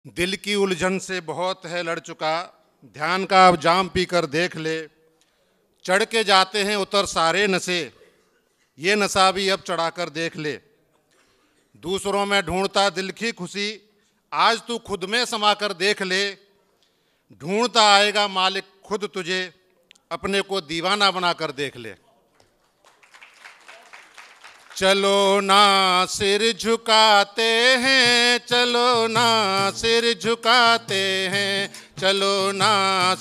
दिल की उलझन से बहुत है लड़ चुका, ध्यान का अब जाम पीकर देख ले। चढ़ के जाते हैं उतर सारे नशे, ये नशा भी अब चढ़ाकर देख ले। दूसरों में ढूंढता दिल की खुशी, आज तू खुद में समाकर देख ले। ढूंढता आएगा मालिक खुद तुझे, अपने को दीवाना बनाकर देख ले। चलो ना सिर झुकाते हैं, चलो ना सिर झुकाते हैं, चलो ना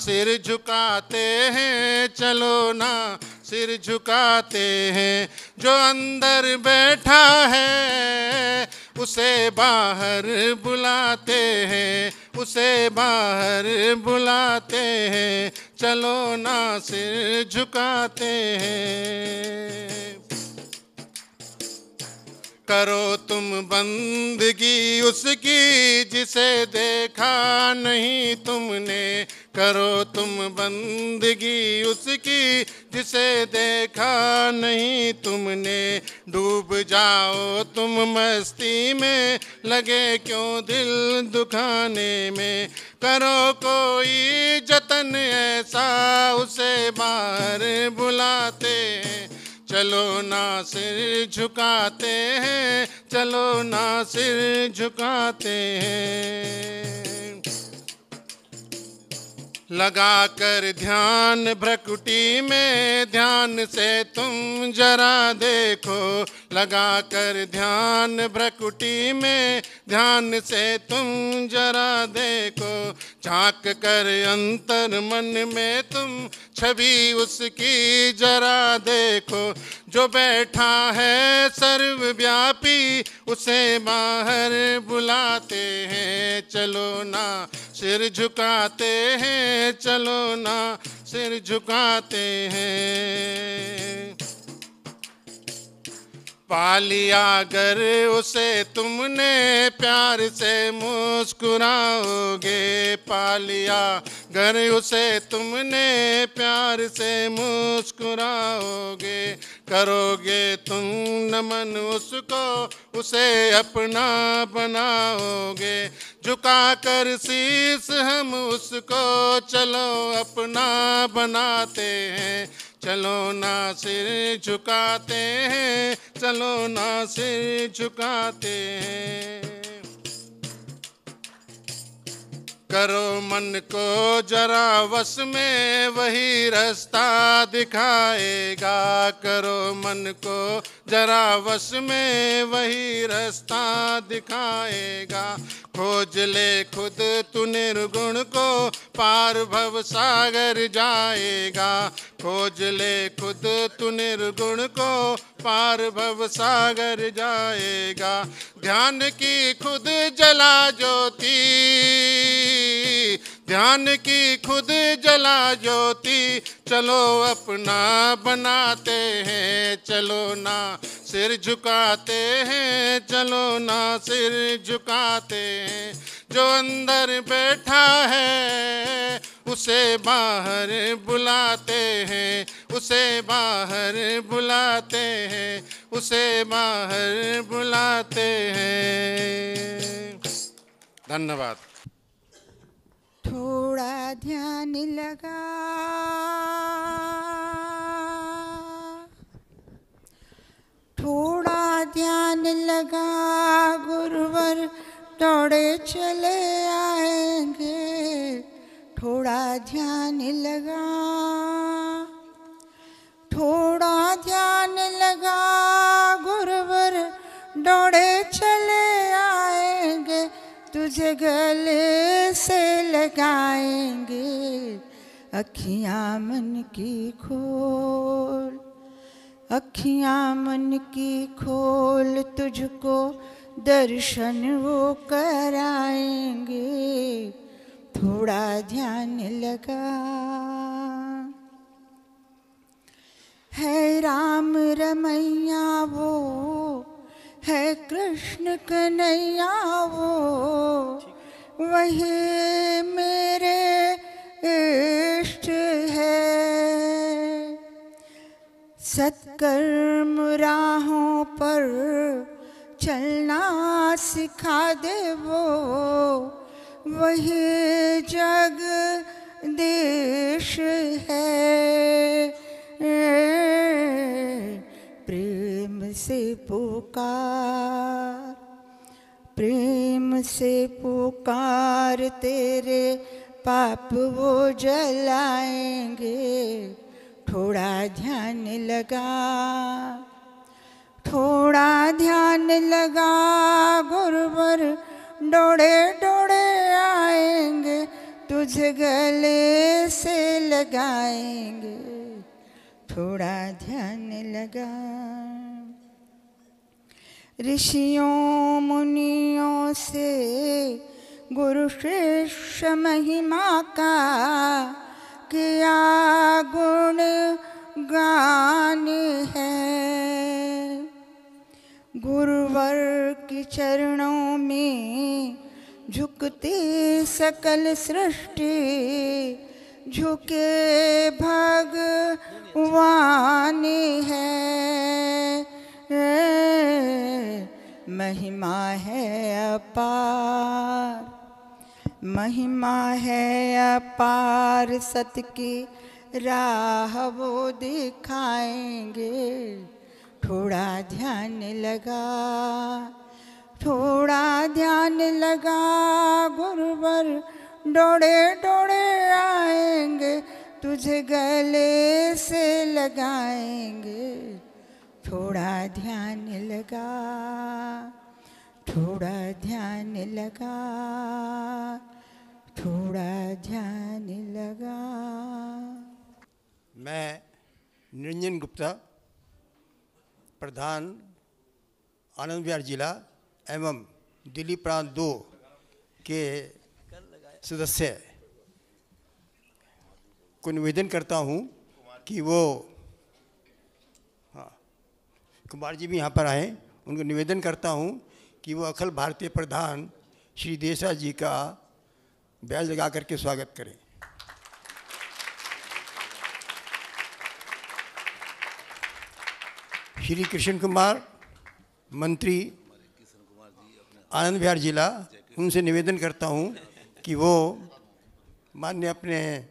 सिर झुकाते हैं, चलो ना सिर झुकाते हैं। जो अंदर बैठा है उसे बाहर बुलाते हैं, उसे बाहर बुलाते हैं। चलो ना सिर झुकाते हैं। करो तुम बंदगी उसकी जिसे देखा नहीं तुमने, करो तुम बंदगी उसकी जिसे देखा नहीं तुमने। डूब जाओ तुम मस्ती में, लगे क्यों दिल दुखाने में। करो कोई जतन ऐसा उसे बाहर बुलाते हैं। चलो ना सिर झुकाते हैं, चलो ना सिर झुकाते हैं। लगा कर ध्यान भ्रकुटी में, ध्यान से तुम जरा देखो। लगा कर ध्यान भ्रकुटी में, ध्यान से तुम जरा देखो। झांक कर अंतर मन में तुम छवि उसकी जरा देखो। जो बैठा है सर्वव्यापी उसे बाहर बुलाते हैं। चलो ना सिर झुकाते हैं, चलो ना सिर झुकाते हैं। पा लिया अगर उसे तुमने प्यार से मुस्कुराओगे। पा लिया अगर उसे तुमने प्यार से मुस्कुराओगे। करोगे तुम नमन उसको, उसे अपना बनाओगे। झुका कर शीश हम उसको चलो अपना बनाते हैं। चलो ना सिर झुकाते हैं, चलो ना सिर झुकाते हैं। करो मन को जरा वश में, वही रास्ता दिखाएगा। करो मन को जरा वश में, वही रास्ता दिखाएगा। खोज ले खुद तू निर्गुण को, पार भव सागर जाएगा। खोज ले खुद तू निर्गुण को, पार भव सागर जाएगा। ध्यान की खुद जला ज्योति, ध्यान की खुद जला ज्योति। चलो अपना बनाते हैं, चलो ना सिर झुकाते हैं, चलो ना सिर झुकाते हैं। जो अंदर बैठा है उसे बाहर बुलाते हैं, उसे बाहर बुलाते हैं, उसे बाहर बुलाते हैं। धन्यवाद। थोड़ा ध्यान लगा, थोड़ा ध्यान लगा, गुरुवर दौड़े चले आएंगे। थोड़ा ध्यान लगा, थोड़ा ध्यान लगा, गुरुवर दौड़े चले आएंगे। तुझे गले से लगाएंगे, अखियाँ मन की खोल, अखियाँ मन की खोल। तुझको दर्शन वो कराएंगे। थोड़ा ध्यान लगा। है राम रमैया वो, है कृष्ण कन्हैया वो, वही मेरे इष्ट है। सत्कर्म राहों पर चलना सिखा दे वो, वही जगदीश है। प्रेम से पुकार, प्रेम से पुकार, तेरे पाप वो जलाएंगे। थोड़ा ध्यान लगा, थोड़ा ध्यान लगा, गुरुवर डोड़े डोड़े आएंगे, तुझे गले से लगाएंगे। थोड़ा ध्यान लगा। ऋषियों मुनियों से गुरु श्रेष्ठ महिमा का किया गुण गान है। गुरुवर के चरणों में झुकते सकल सृष्टि, झुके भगवान है। महिमा है अपार, महिमा है अपार, सत की राह वो दिखाएंगे। थोड़ा ध्यान लगा, थोड़ा ध्यान लगा, गुरुवर डोड़े डोड़े आएंगे, तुझे गले से लगाएंगे। थोड़ा ध्यान लगा, थोड़ा ध्यान लगा, थोड़ा ध्यान लगा। मैं निरंजन गुप्ता, प्रधान आनंद विहार जिला एवं दिल्ली प्रांत 2 के सदस्य को निवेदन करता हूं कि वो, हाँ, कुमार जी भी यहाँ पर आए, उनको निवेदन करता हूं कि वो अखिल भारतीय प्रधान श्री देसा जी का बैज लगा करके स्वागत करें। श्री कृष्ण कुमार मंत्री आनंद विहार जिला, उनसे निवेदन करता हूं कि वो माननीय अपने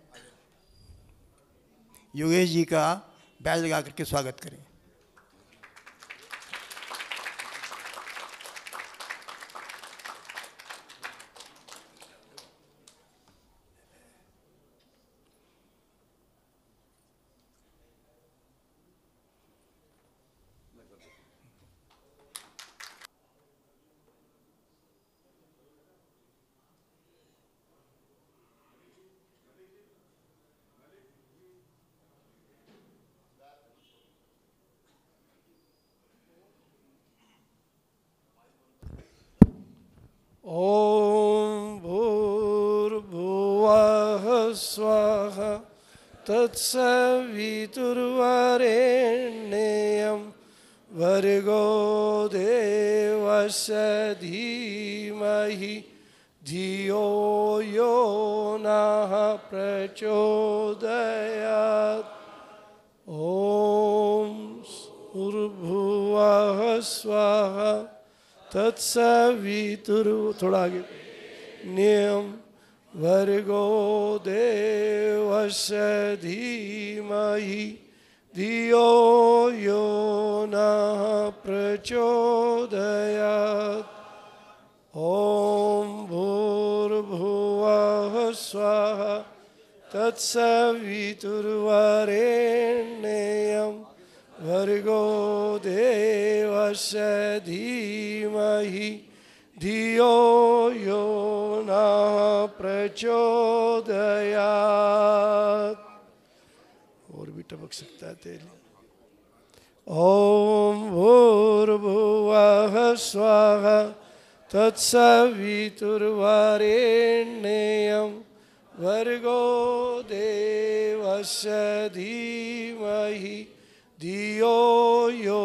योगेश जी का बैज लगा करके स्वागत करें। ॐ भूर्भुवः स्वः तत्सवितुर्वरेण्यं भर्गो देवस्य धीमहि धियो यो नः प्रचोदयात्। ॐ भूर्भुवः स्वः तत्सवितुर्, थोड़ा आगे, नियम भर्गो देवस्य धीमहि धियो यो नः प्रचोदयात्। ॐ भूर्भुवः स्वः तत्सवितुर्वरेण्यं भर्गो देवस्य धीमहि धियो यो नः प्रचोदयात्। और भी टपक सकता है तेल। ॐ भूर्भुवः स्वः तत्सवितुर्वरेण्यं भर्गो देवस्य धीमहि धियो यो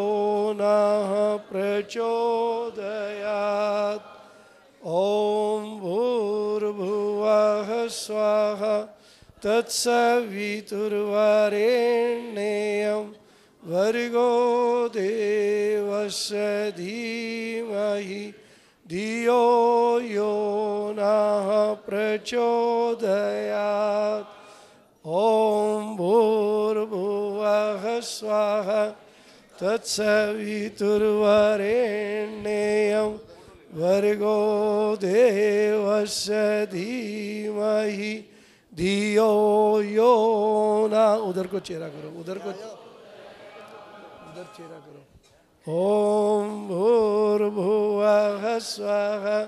नः प्रचोदयात्। ॐ भूर्भुवः स्वः तत्सवितुर्वरेण्यं भर्गो देवस्य धीमहि धियो यो नः प्रचोदयात्। ॐ भूर्भुवः स्वाहा तत्सवितुर्वरेण्यं भर्गो देवस्य धीमहि धियो यो न। उधर को चेहरा करो, उधर चेहरा करो। ॐ भूर्भुवः स्वाहा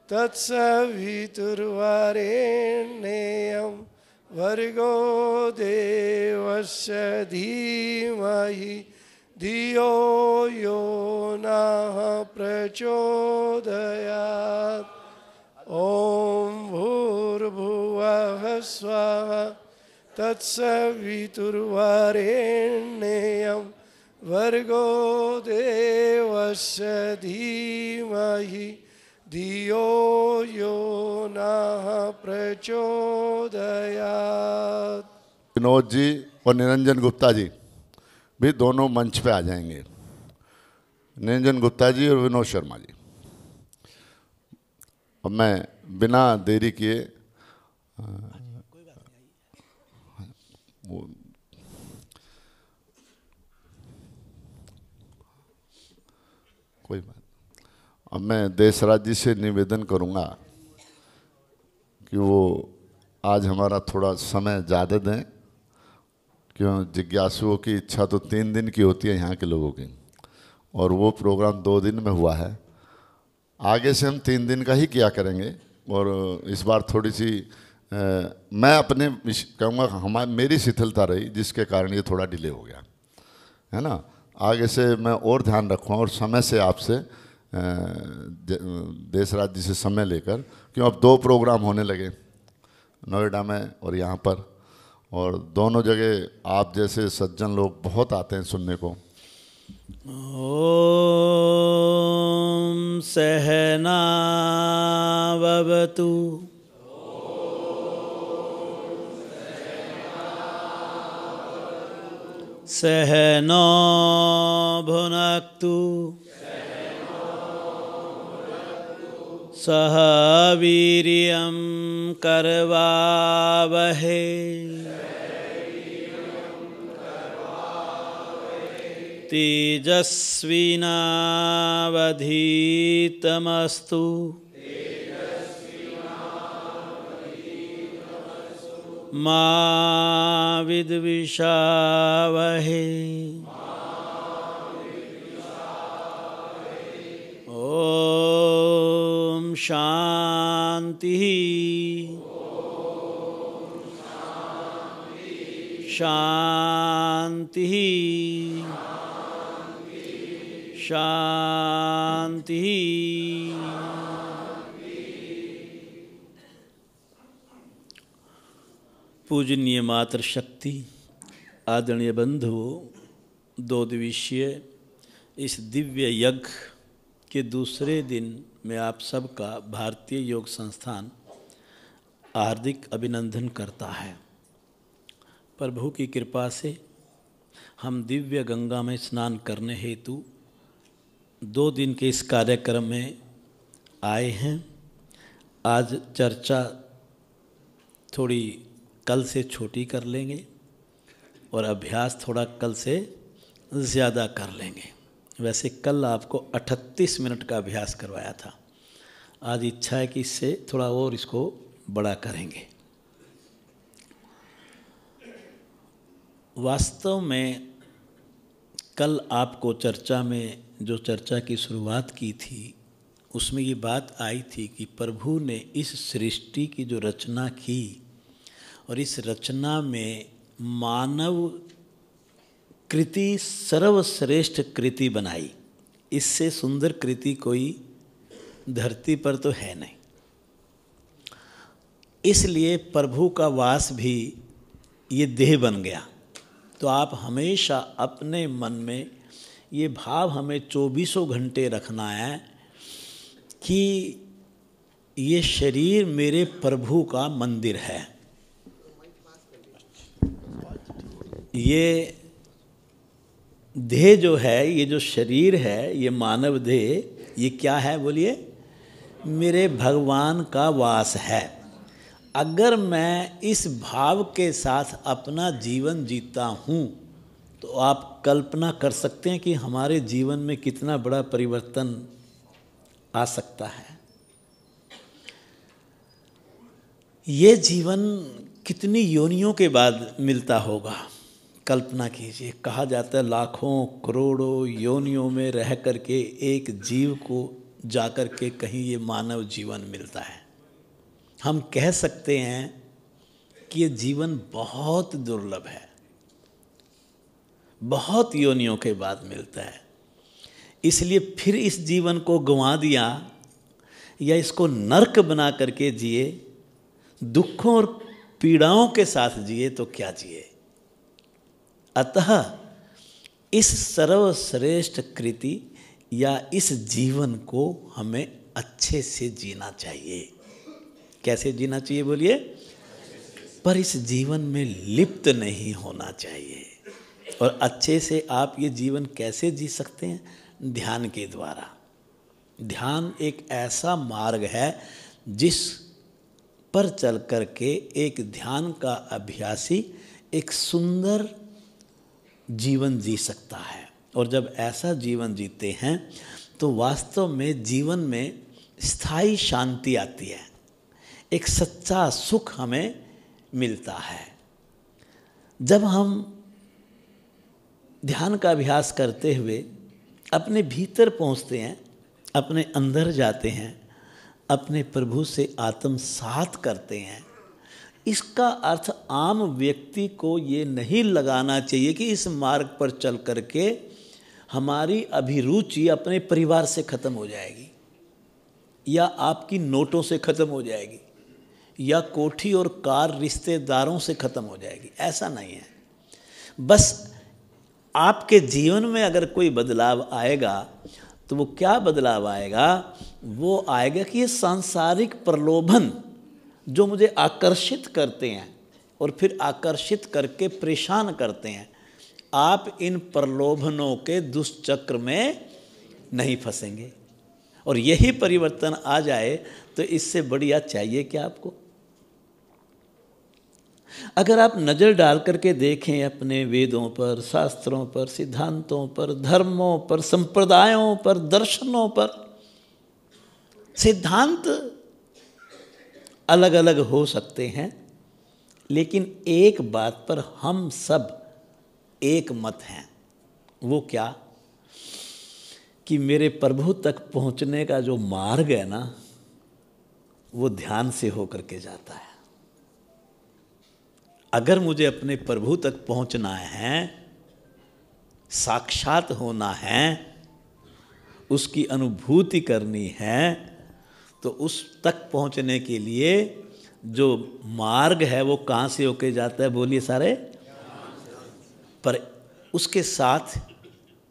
तत्सवितुर्वरेण्यं भर्गो देवस्य धीमहि धियो यो नः प्रचोदयात्। ॐ भूर्भुवः स्वः तत्सवितुर्वरेण्यं भर्गो देवस्य धीमहि धियो यो नः प्रचोदयात्। विनोद जी और निरंजन गुप्ता जी भी दोनों मंच पे आ जाएंगे। निरंजन गुप्ता जी और विनोद शर्मा जी। अब मैं बिना देरी किए कोई बात, अब मैं देशराज जी से निवेदन करूंगा कि वो आज हमारा थोड़ा समय ज़्यादा दें, क्यों जिज्ञासुओं की इच्छा तो 3 दिन की होती है यहाँ के लोगों की, और वो प्रोग्राम 2 दिन में हुआ है। आगे से हम 3 दिन का ही किया करेंगे। और इस बार थोड़ी सी मैं अपने कहूँगा मेरी शिथिलता रही जिसके कारण ये थोड़ा डिले हो गया है ना। आगे से मैं और ध्यान रखूँगा और समय से आपसे देशराज जी से समय लेकर, क्यों अब 2 प्रोग्राम होने लगे नोएडा में और यहाँ पर, और दोनों जगह आप जैसे सज्जन लोग बहुत आते हैं सुनने को। ओम सहना भवतु सहनो भुनक्तु सह वीर्यं करवावहै तेजस्विनावधीतमस्तु मा विद्विषावहै। ओम शांति शांति शांति। पूजनीय मातृशक्ति, आदरणीय बंधुओं, 2 दिवसीय इस दिव्य यज्ञ के दूसरे दिन में आप सबका भारतीय योग संस्थान हार्दिक अभिनंदन करता है। प्रभु की कृपा से हम दिव्य गंगा में स्नान करने हेतु 2 दिन के इस कार्यक्रम में आए हैं। आज चर्चा थोड़ी कल से छोटी कर लेंगे और अभ्यास थोड़ा कल से ज़्यादा कर लेंगे। वैसे कल आपको 38 मिनट का अभ्यास करवाया था, आज इच्छा है कि इससे थोड़ा और इसको बड़ा करेंगे। वास्तव में कल आपको चर्चा में जो चर्चा की शुरुआत की थी उसमें ये बात आई थी कि प्रभु ने इस सृष्टि की जो रचना की और इस रचना में मानव कृति सर्वश्रेष्ठ कृति बनाई। इससे सुंदर कृति कोई धरती पर तो है नहीं। इसलिए प्रभु का वास भी ये देह बन गया। तो आप हमेशा अपने मन में ये भाव हमें 24 घंटे रखना है कि ये शरीर मेरे प्रभु का मंदिर है। ये देह जो है, ये जो शरीर है, ये मानव देह, ये क्या है बोलिए? मेरे भगवान का वास है। अगर मैं इस भाव के साथ अपना जीवन जीता हूँ तो आप कल्पना कर सकते हैं कि हमारे जीवन में कितना बड़ा परिवर्तन आ सकता है। ये जीवन कितनी योनियों के बाद मिलता होगा, कल्पना कीजिए। कहा जाता है लाखों करोड़ों योनियों में रह करके एक जीव को जाकर के कहीं ये मानव जीवन मिलता है। हम कह सकते हैं कि ये जीवन बहुत दुर्लभ है, बहुत योनियों के बाद मिलता है। इसलिए फिर इस जीवन को गंवा दिया या इसको नरक बना करके जिए, दुखों और पीड़ाओं के साथ जिए तो क्या जिए। अतः इस सर्वश्रेष्ठ कृति या इस जीवन को हमें अच्छे से जीना चाहिए। कैसे जीना चाहिए बोलिए? पर इस जीवन में लिप्त नहीं होना चाहिए। और अच्छे से आप ये जीवन कैसे जी सकते हैं? ध्यान के द्वारा। ध्यान एक ऐसा मार्ग है जिस पर चल कर के एक ध्यान का अभ्यासी एक सुंदर जीवन जी सकता है। और जब ऐसा जीवन जीते हैं तो वास्तव में जीवन में स्थायी शांति आती है, एक सच्चा सुख हमें मिलता है। जब हम ध्यान का अभ्यास करते हुए अपने भीतर पहुंचते हैं, अपने अंदर जाते हैं, अपने प्रभु से आत्मसात करते हैं, इसका अर्थ आम व्यक्ति को ये नहीं लगाना चाहिए कि इस मार्ग पर चल करके हमारी अभिरुचि अपने परिवार से ख़त्म हो जाएगी या आपकी नोटों से ख़त्म हो जाएगी या कोठी और कार रिश्तेदारों से ख़त्म हो जाएगी। ऐसा नहीं है। बस आपके जीवन में अगर कोई बदलाव आएगा तो वो क्या बदलाव आएगा? वो आएगा कि ये सांसारिक प्रलोभन जो मुझे आकर्षित करते हैं और फिर आकर्षित करके परेशान करते हैं, आप इन प्रलोभनों के दुष्चक्र में नहीं फंसेंगे। और यही परिवर्तन आ जाए तो इससे बढ़िया चाहिए क्या आपको? अगर आप नज़र डाल करके देखें अपने वेदों पर, शास्त्रों पर, सिद्धांतों पर, धर्मों पर, संप्रदायों पर, दर्शनों पर, सिद्धांत अलग अलग हो सकते हैं, लेकिन एक बात पर हम सब एक मत हैं। वो क्या? कि मेरे प्रभु तक पहुंचने का जो मार्ग है ना, वो ध्यान से होकर के जाता है। अगर मुझे अपने प्रभु तक पहुंचना है, साक्षात होना है, उसकी अनुभूति करनी है, तो उस तक पहुंचने के लिए जो मार्ग है वो कहाँ से होके जाता है? बोलिए सारे। पर उसके साथ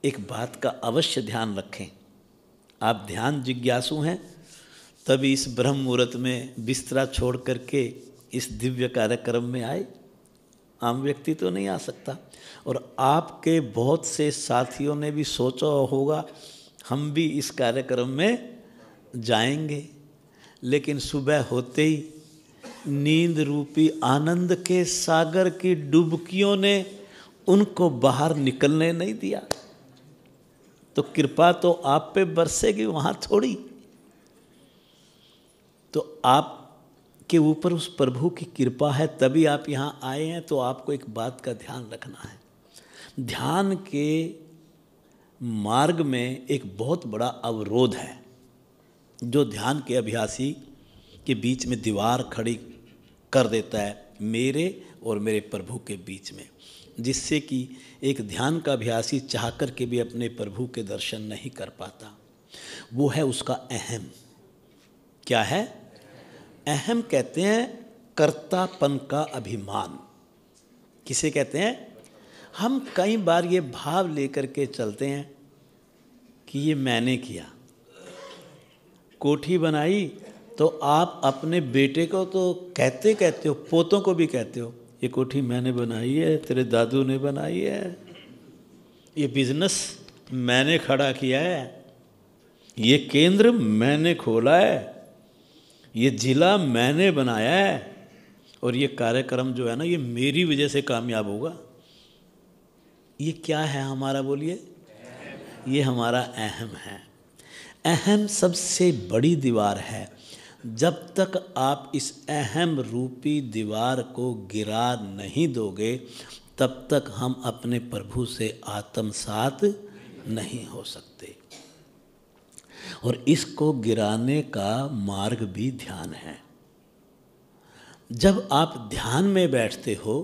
एक बात का अवश्य ध्यान रखें। आप ध्यान जिज्ञासु हैं तभी इस ब्रह्म मुहूर्त में बिस्तरा छोड़ करके इस दिव्य कार्यक्रम में आए। आम व्यक्ति तो नहीं आ सकता। और आपके बहुत से साथियों ने भी सोचा होगा हम भी इस कार्यक्रम में जाएंगे, लेकिन सुबह होते ही नींद रूपी आनंद के सागर की डुबकियों ने उनको बाहर निकलने नहीं दिया। तो कृपा तो आप पे बरसेगी वहाँ थोड़ी। तो आप के ऊपर उस प्रभु की कृपा है तभी आप यहाँ आए हैं। तो आपको एक बात का ध्यान रखना है। ध्यान के मार्ग में एक बहुत बड़ा अवरोध है जो ध्यान के अभ्यासी के बीच में दीवार खड़ी कर देता है, मेरे और मेरे प्रभु के बीच में, जिससे कि एक ध्यान का अभ्यासी चाह कर के भी अपने प्रभु के दर्शन नहीं कर पाता। वो है उसका अहम। क्या है? अहम कहते हैं कर्तापन का अभिमान। किसे कहते हैं? हम कई बार ये भाव लेकर के चलते हैं कि ये मैंने किया। कोठी बनाई तो आप अपने बेटे को तो कहते हो, पोतों को भी कहते हो, ये कोठी मैंने बनाई है, तेरे दादू ने बनाई है, ये बिजनेस मैंने खड़ा किया है, ये केंद्र मैंने खोला है, ये जिला मैंने बनाया है, और ये कार्यक्रम जो है ना, ये मेरी वजह से कामयाब होगा। ये क्या है हमारा, बोलिए? ये हमारा अहम है। अहम सबसे बड़ी दीवार है। जब तक आप इस अहम रूपी दीवार को गिरा नहीं दोगे, तब तक हम अपने प्रभु से आत्मसात नहीं हो सकते। और इसको गिराने का मार्ग भी ध्यान है। जब आप ध्यान में बैठते हो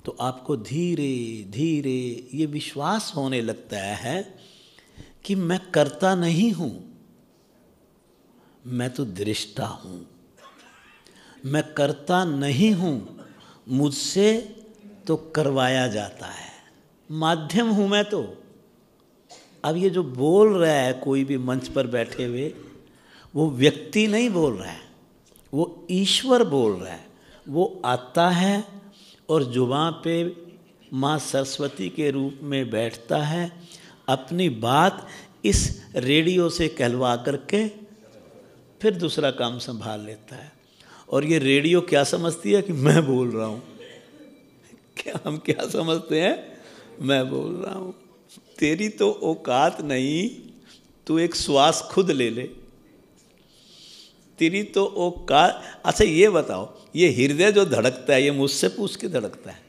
तो आपको धीरे धीरे ये विश्वास होने लगता है कि मैं करता नहीं हूँ, मैं तो दृष्टा हूँ। मैं करता नहीं हूँ, मुझसे तो करवाया जाता है, माध्यम हूँ मैं तो। अब ये जो बोल रहा है कोई भी मंच पर बैठे हुए, वो व्यक्ति नहीं बोल रहा है, वो ईश्वर बोल रहा है। वो आता है और जुबां पे माँ सरस्वती के रूप में बैठता है, अपनी बात इस रेडियो से कहलवा करके फिर दूसरा काम संभाल लेता है। और ये रेडियो क्या समझती है कि मैं बोल रहा हूँ। क्या हम क्या समझते हैं? मैं बोल रहा हूँ। तेरी तो औकात नहीं, तू एक श्वास खुद ले ले। तेरी तो औकात। अच्छा ये बताओ, ये हृदय जो धड़कता है, ये मुझसे पूछ के धड़कता है?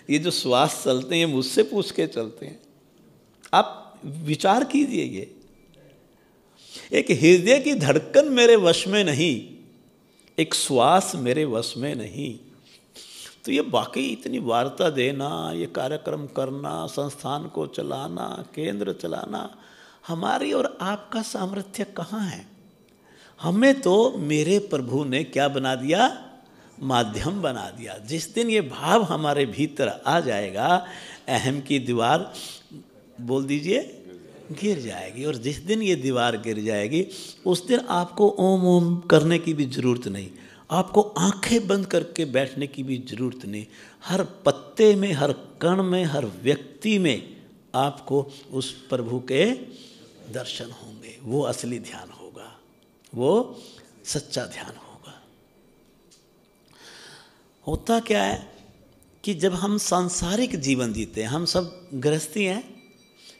ये जो श्वास चलते हैं, ये मुझसे पूछ के चलते हैं? आप विचार कीजिए। ये एक हृदय की धड़कन मेरे वश में नहीं, एक श्वास मेरे वश में नहीं। तो ये वाकई इतनी वार्ता देना, ये कार्यक्रम करना, संस्थान को चलाना, केंद्र चलाना, हमारी और आपका सामर्थ्य कहाँ है? हमें तो मेरे प्रभु ने क्या बना दिया? माध्यम बना दिया। जिस दिन ये भाव हमारे भीतर आ जाएगा, अहम की दीवार, बोल दीजिए, गिर जाएगी। और जिस दिन ये दीवार गिर जाएगी, उस दिन आपको ओम ओम करने की भी ज़रूरत नहीं, आपको आंखें बंद करके बैठने की भी ज़रूरत नहीं। हर पत्ते में, हर कण में, हर व्यक्ति में आपको उस प्रभु के दर्शन होंगे। वो असली ध्यान होगा, वो सच्चा ध्यान होगा। होता क्या है कि जब हम सांसारिक जीवन जीते हैं, हम सब गृहस्थी हैं,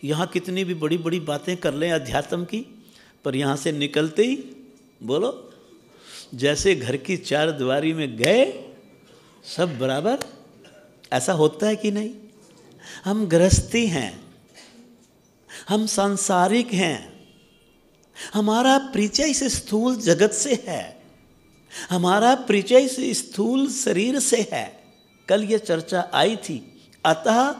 यहाँ कितनी भी बड़ी बड़ी बातें कर लें अध्यात्म की, पर यहाँ से निकलते ही बोलो जैसे घर की चार दीवारी में गए सब बराबर। ऐसा होता है कि नहीं? हम गृहस्थी हैं, हम सांसारिक हैं, हमारा परिचय इस स्थूल जगत से है, हमारा परिचय इस स्थूल शरीर से है। कल ये चर्चा आई थी। अतः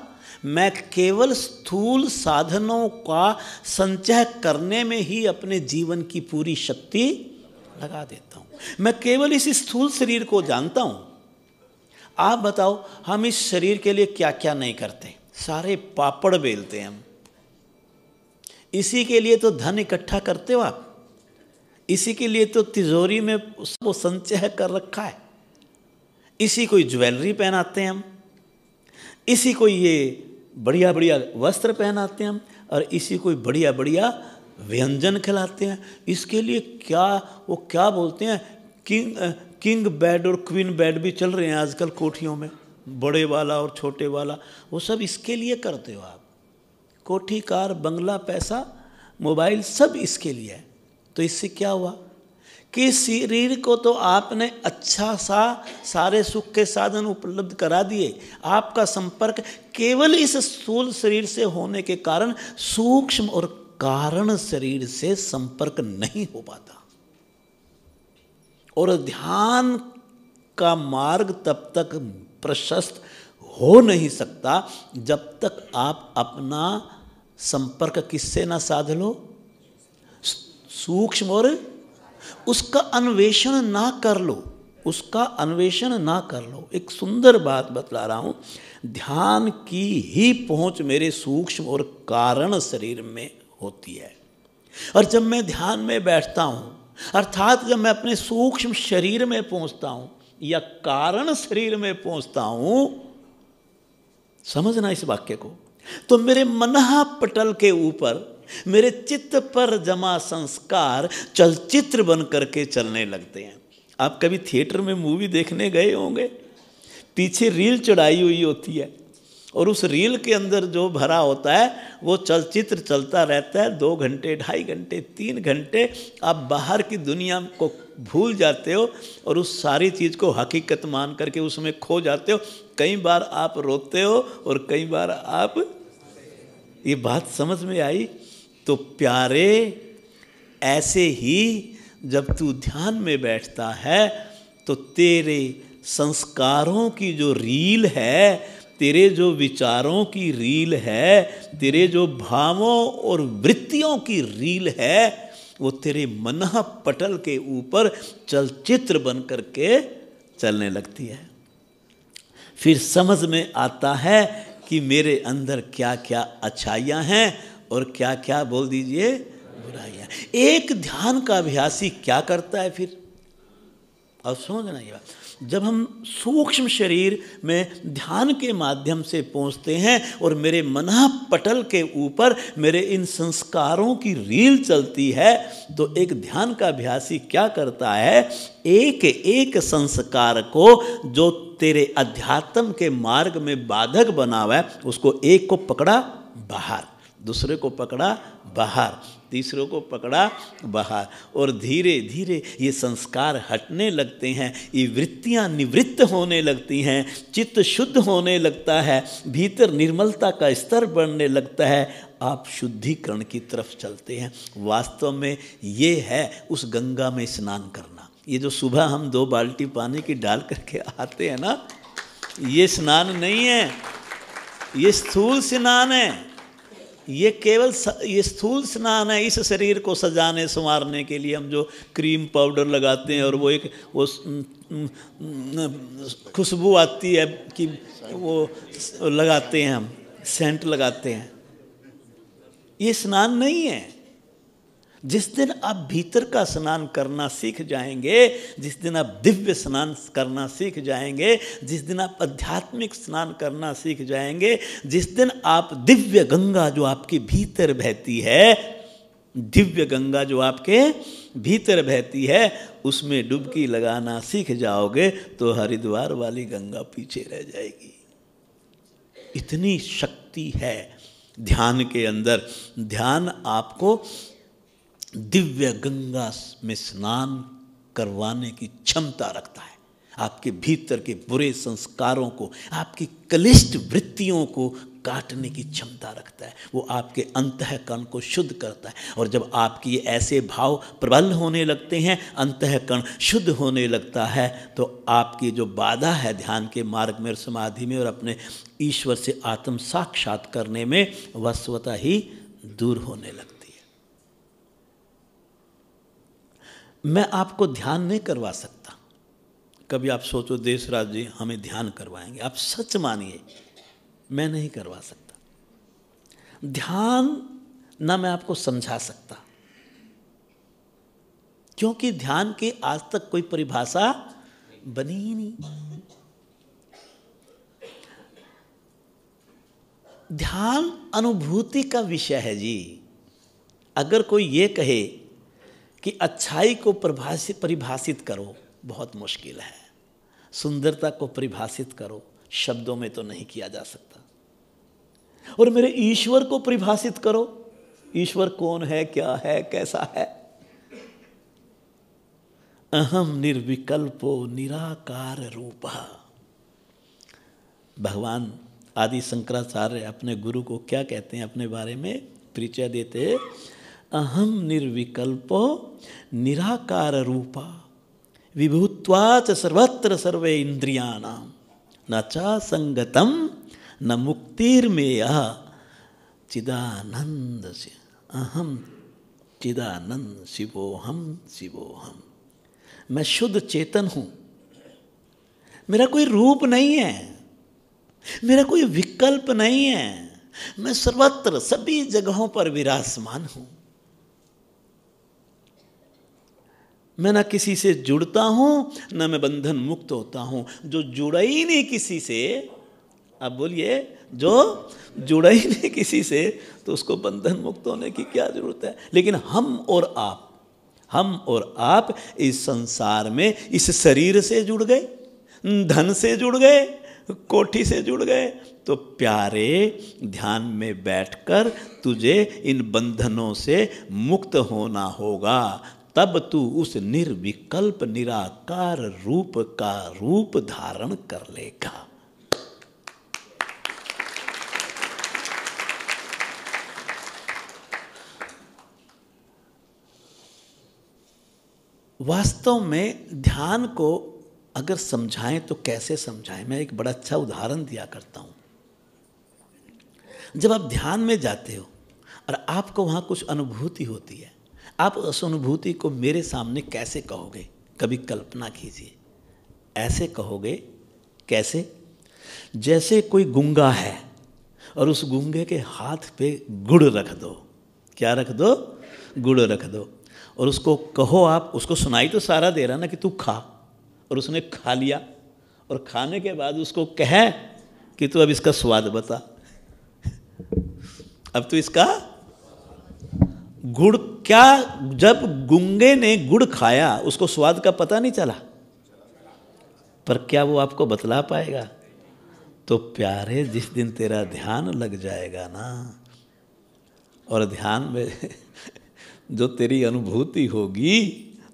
मैं केवल स्थूल साधनों का संचय करने में ही अपने जीवन की पूरी शक्ति लगा देता हूँ। मैं केवल इस स्थूल शरीर को जानता हूँ। आप बताओ, हम इस शरीर के लिए क्या क्या नहीं करते? सारे पापड़ बेलते हैं हम। इसी के लिए तो धन इकट्ठा करते हो आप, इसी के लिए तो तिजोरी में उसको संचय कर रखा है। इसी को ज्वेलरी पहनाते हैं हम, इसी को ये बढ़िया बढ़िया वस्त्र पहनाते हैं हम, और इसी को बढ़िया बढ़िया व्यंजन खिलाते हैं। इसके लिए क्या वो क्या बोलते हैं, किंग बेड और क्वीन बेड भी चल रहे हैं आजकल कोठियों में, बड़े वाला और छोटे वाला, वो सब इसके लिए करते हो आप। कोठी, कार, बंगला, पैसा, मोबाइल, सब इसके लिए है। तो इससे क्या हुआ कि शरीर को तो आपने अच्छा सा सारे सुख के साधन उपलब्ध करा दिए। आपका संपर्क केवल इस स्थूल शरीर से होने के कारण सूक्ष्म और कारण शरीर से संपर्क नहीं हो पाता। और ध्यान का मार्ग तब तक प्रशस्त हो नहीं सकता जब तक आप अपना संपर्क किससे ना साध लो? सूक्ष्म और उसका अन्वेषण ना कर लो, उसका अन्वेषण ना कर लो। एक सुंदर बात बतला रहा हूँ, ध्यान की ही पहुँच मेरे सूक्ष्म और कारण शरीर में होती है। और जब मैं ध्यान में बैठता हूँ, अर्थात जब मैं अपने सूक्ष्म शरीर में पहुँचता हूँ या कारण शरीर में पहुँचता हूँ, समझना इस वाक्य को, तो मेरे मनः पटल के ऊपर मेरे चित्त पर जमा संस्कार चलचित्र बन करके चलने लगते हैं। आप कभी थिएटर में मूवी देखने गए होंगे, पीछे रील चढ़ाई हुई होती है और उस रील के अंदर जो भरा होता है वो चलचित्र चलता रहता है 2 घंटे, 2.5 घंटे, 3 घंटे। आप बाहर की दुनिया को भूल जाते हो और उस सारी चीज़ को हकीकत मान करके उसमें खो जाते हो। कई बार आप रोते हो और कई बार आप, ये बात समझ में आई? तो प्यारे, ऐसे ही जब तू ध्यान में बैठता है तो तेरे संस्कारों की जो रील है, तेरे जो विचारों की रील है, तेरे जो भावों और वृत्तियों की रील है, वो तेरे मन पटल के ऊपर चलचित्र बन करके चलने लगती है। फिर समझ में आता है कि मेरे अंदर क्या क्या अच्छाइयाँ हैं और क्या क्या, बोल दीजिए, बुराइयाँ। एक ध्यान का अभ्यासी क्या करता है फिर? और समझना ये बात, जब हम सूक्ष्म शरीर में ध्यान के माध्यम से पहुंचते हैं और मेरे मन पटल के ऊपर मेरे इन संस्कारों की रील चलती है, तो एक ध्यान का अभ्यासी क्या करता है? एक एक संस्कार को जो तेरे अध्यात्म के मार्ग में बाधक बना हुआ है, उसको एक को पकड़ा बाहर, दूसरे को पकड़ा बाहर, तीसरों को पकड़ा बाहर, और धीरे धीरे ये संस्कार हटने लगते हैं, ये वृत्तियाँ निवृत्त होने लगती हैं, चित्त शुद्ध होने लगता है, भीतर निर्मलता का स्तर बढ़ने लगता है, आप शुद्धिकरण की तरफ चलते हैं। वास्तव में ये है उस गंगा में स्नान करना। ये जो सुबह हम 2 बाल्टी पानी की डाल करके आते हैं ना, ये स्नान नहीं है, ये स्थूल स्नान है। ये केवल ये स्थूल स्नान है। इस शरीर को सजाने संवारने के लिए हम जो क्रीम पाउडर लगाते हैं और वो एक वो खुशबू आती है कि वो लगाते हैं, हम सेंट लगाते हैं, ये स्नान नहीं है। जिस दिन आप भीतर का स्नान करना सीख जाएंगे, जिस दिन आप दिव्य स्नान करना सीख जाएंगे, जिस दिन आप आध्यात्मिक स्नान करना सीख जाएंगे, जिस दिन आप दिव्य गंगा जो आपके भीतर बहती है, दिव्य गंगा जो आपके भीतर बहती है, उसमें डुबकी लगाना सीख जाओगे तो हरिद्वार वाली गंगा पीछे रह जाएगी। इतनी शक्ति है ध्यान के अंदर। ध्यान आपको दिव्य गंगा में स्नान करवाने की क्षमता रखता है। आपके भीतर के बुरे संस्कारों को, आपकी क्लिष्ट वृत्तियों को काटने की क्षमता रखता है। वो आपके अंतःकरण को शुद्ध करता है। और जब आपकी ऐसे भाव प्रबल होने लगते हैं, अंतःकरण शुद्ध होने लगता है, तो आपकी जो बाधा है ध्यान के मार्ग में और समाधि में और अपने ईश्वर से आत्म साक्षात करने में, वह स्वतः ही दूर होने लगती है। मैं आपको ध्यान नहीं करवा सकता। कभी आप सोचो देशराज जी हमें ध्यान करवाएंगे, आप सच मानिए मैं नहीं करवा सकता। ध्यान ना मैं आपको समझा सकता, क्योंकि ध्यान की आज तक कोई परिभाषा बनी ही नहीं। ध्यान अनुभूति का विषय है जी। अगर कोई ये कहे कि अच्छाई को परिभाषित करो, बहुत मुश्किल है। सुंदरता को परिभाषित करो, शब्दों में तो नहीं किया जा सकता। और मेरे ईश्वर को परिभाषित करो, ईश्वर कौन है, क्या है, कैसा है? अहम निर्विकल्पो निराकार रूपः। भगवान आदि शंकराचार्य अपने गुरु को क्या कहते हैं, अपने बारे में परिचय देते हैं, अहम निर्विकल्पो निराकार रूपा विभूत्वाच सर्वत्र सर्वे इंद्रियाणां न च संगतम न मुक्तिर्मेयः चिदानंद से अहम चिदानंद शिवोहम शिवोहम। मैं शुद्ध चेतन हूँ, मेरा कोई रूप नहीं है, मेरा कोई विकल्प नहीं है, मैं सर्वत्र सभी जगहों पर विराजमान हूँ। मैं ना किसी से जुड़ता हूँ, ना मैं बंधन मुक्त होता हूँ। जो जुड़ा ही नहीं किसी से, आप बोलिए, जो जुड़ा ही नहीं किसी से, तो उसको बंधन मुक्त होने की क्या जरूरत है? लेकिन हम और आप हम और आप इस संसार में इस शरीर से जुड़ गए, धन से जुड़ गए, कोठी से जुड़ गए। तो प्यारे, ध्यान में बैठकर तुझे इन बंधनों से मुक्त होना होगा, तब तू उस निर्विकल्प निराकार रूप का रूप धारण कर लेगा। वास्तव में ध्यान को अगर समझाएं तो कैसे समझाएं? मैं एक बड़ा अच्छा उदाहरण दिया करता हूं। जब आप ध्यान में जाते हो और आपको वहां कुछ अनुभूति होती है, आप उस अनुभूति को मेरे सामने कैसे कहोगे? कभी कल्पना कीजिए, ऐसे कहोगे। कैसे? जैसे कोई गूंगा है और उस गूंगे के हाथ पे गुड़ रख दो। क्या रख दो? गुड़ रख दो। और उसको कहो, आप उसको सुनाई तो सारा दे रहा ना कि तू खा, और उसने खा लिया। और खाने के बाद उसको कहे कि तू अब इसका स्वाद बता। अब तो इसका गुड़, क्या जब गूंगे ने गुड़ खाया उसको स्वाद का पता नहीं चला? पर क्या वो आपको बतला पाएगा? तो प्यारे, जिस दिन तेरा ध्यान लग जाएगा ना, और ध्यान में जो तेरी अनुभूति होगी,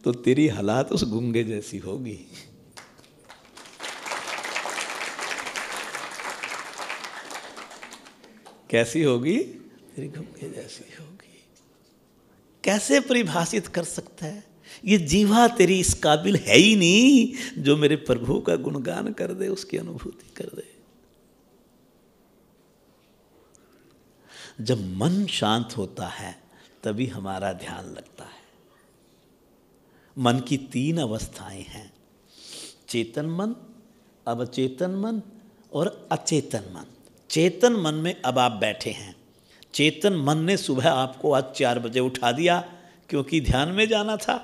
तो तेरी हालात उस गूंगे जैसी होगी। कैसी होगी? तेरी गूंगे जैसी होगी। कैसे परिभाषित कर सकता है? ये जीवा तेरी इस काबिल है ही नहीं जो मेरे प्रभु का गुणगान कर दे, उसकी अनुभूति कर दे। जब मन शांत होता है तभी हमारा ध्यान लगता है। मन की 3 अवस्थाएं हैं, चेतन मन, अवचेतन मन और अचेतन मन। चेतन मन में अब आप बैठे हैं। चेतन मन ने सुबह आपको आज 4 बजे उठा दिया क्योंकि ध्यान में जाना था।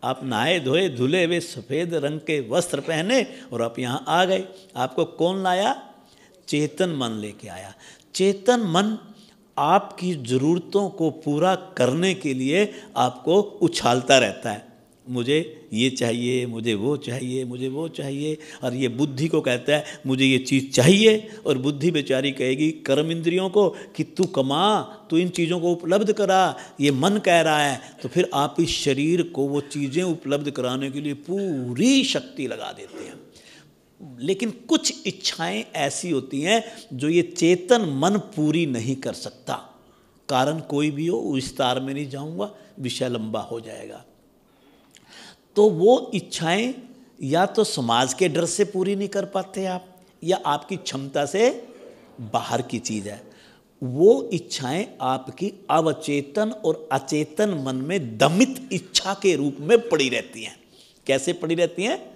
आप नहाए धोए धुले हुए सफ़ेद रंग के वस्त्र पहने और आप यहाँ आ गए। आपको कौन लाया? चेतन मन लेके आया। चेतन मन आपकी ज़रूरतों को पूरा करने के लिए आपको उछालता रहता है। मुझे ये चाहिए, मुझे वो चाहिए, मुझे वो चाहिए। और ये बुद्धि को कहता है मुझे ये चीज़ चाहिए, और बुद्धि बेचारी कहेगी कर्म इंद्रियों को कि तू कमा, तू इन चीज़ों को उपलब्ध करा। ये मन कह रहा है, तो फिर आप इस शरीर को वो चीज़ें उपलब्ध कराने के लिए पूरी शक्ति लगा देते हैं। लेकिन कुछ इच्छाएं ऐसी होती हैं जो ये चेतन मन पूरी नहीं कर सकता। कारण कोई भी हो, विस्तार में नहीं जाऊंगा, विषय लंबा हो जाएगा। तो वो इच्छाएं या तो समाज के डर से पूरी नहीं कर पाते आप, या आपकी क्षमता से बाहर की चीज़ है। वो इच्छाएं आपकी अवचेतन और अचेतन मन में दमित इच्छा के रूप में पड़ी रहती हैं। कैसे पड़ी रहती हैं?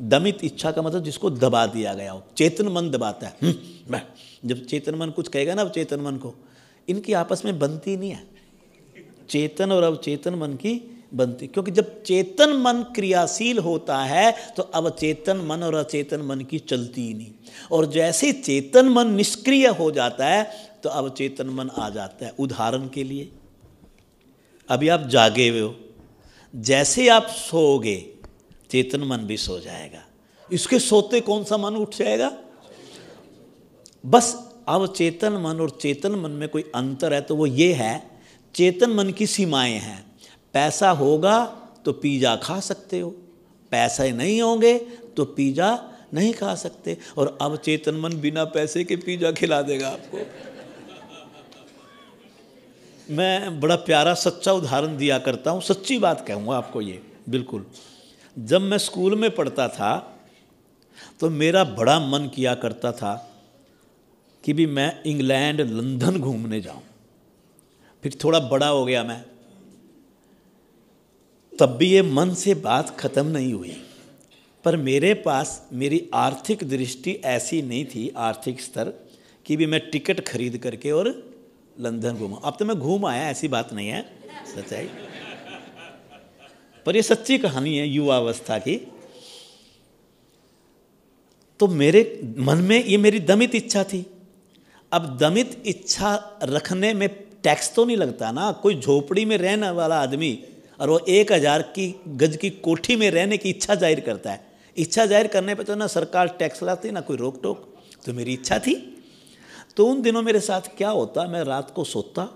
दमित इच्छा का मतलब जिसको दबा दिया गया हो। चेतन मन दबाता है। मैं जब चेतन मन कुछ कहेगा ना चेतन मन को, इनकी आपस में बनती नहीं है, चेतन और अवचेतन मन की बनती। क्योंकि जब चेतन मन क्रियाशील होता है तो अवचेतन मन और अचेतन मन की चलती ही नहीं। और जैसे चेतन मन निष्क्रिय हो जाता है तो अवचेतन मन आ जाता है। उदाहरण के लिए, अभी आप जागे हुए हो, जैसे आप सोओगे चेतन मन भी सो जाएगा। इसके सोते कौन सा मन उठ जाएगा? बस अवचेतन मन और चेतन मन में कोई अंतर है तो वो ये है, चेतन मन की सीमाएं हैं। पैसा होगा तो पिज़्ज़ा खा सकते हो, पैसे नहीं होंगे तो पिज़्ज़ा नहीं खा सकते। और अवचेतन मन बिना पैसे के पिज़्ज़ा खिला देगा आपको। मैं बड़ा प्यारा सच्चा उदाहरण दिया करता हूँ, सच्ची बात कहूँगा आपको ये बिल्कुल। जब मैं स्कूल में पढ़ता था तो मेरा बड़ा मन किया करता था कि भी मैं इंग्लैंड लंदन घूमने जाऊं। फिर थोड़ा बड़ा हो गया मैं, तब भी ये मन से बात ख़त्म नहीं हुई। पर मेरे पास मेरी आर्थिक दृष्टि ऐसी नहीं थी, आर्थिक स्तर कि भी मैं टिकट खरीद करके और लंदन घूमा। अब तो मैं घूम आया, ऐसी बात नहीं है, सच्चाई। पर ये सच्ची कहानी है युवावस्था की। तो मेरे मन में ये मेरी दमित इच्छा थी। अब दमित इच्छा रखने में टैक्स तो नहीं लगता ना। कोई झोपड़ी में रहने वाला आदमी और वो 1000 की गज की कोठी में रहने की इच्छा जाहिर करता है। इच्छा जाहिर करने पे तो ना सरकार टैक्स लाती ना कोई रोक टोक, तो मेरी इच्छा थी। तो उन दिनों मेरे साथ क्या होता, मैं रात को सोता,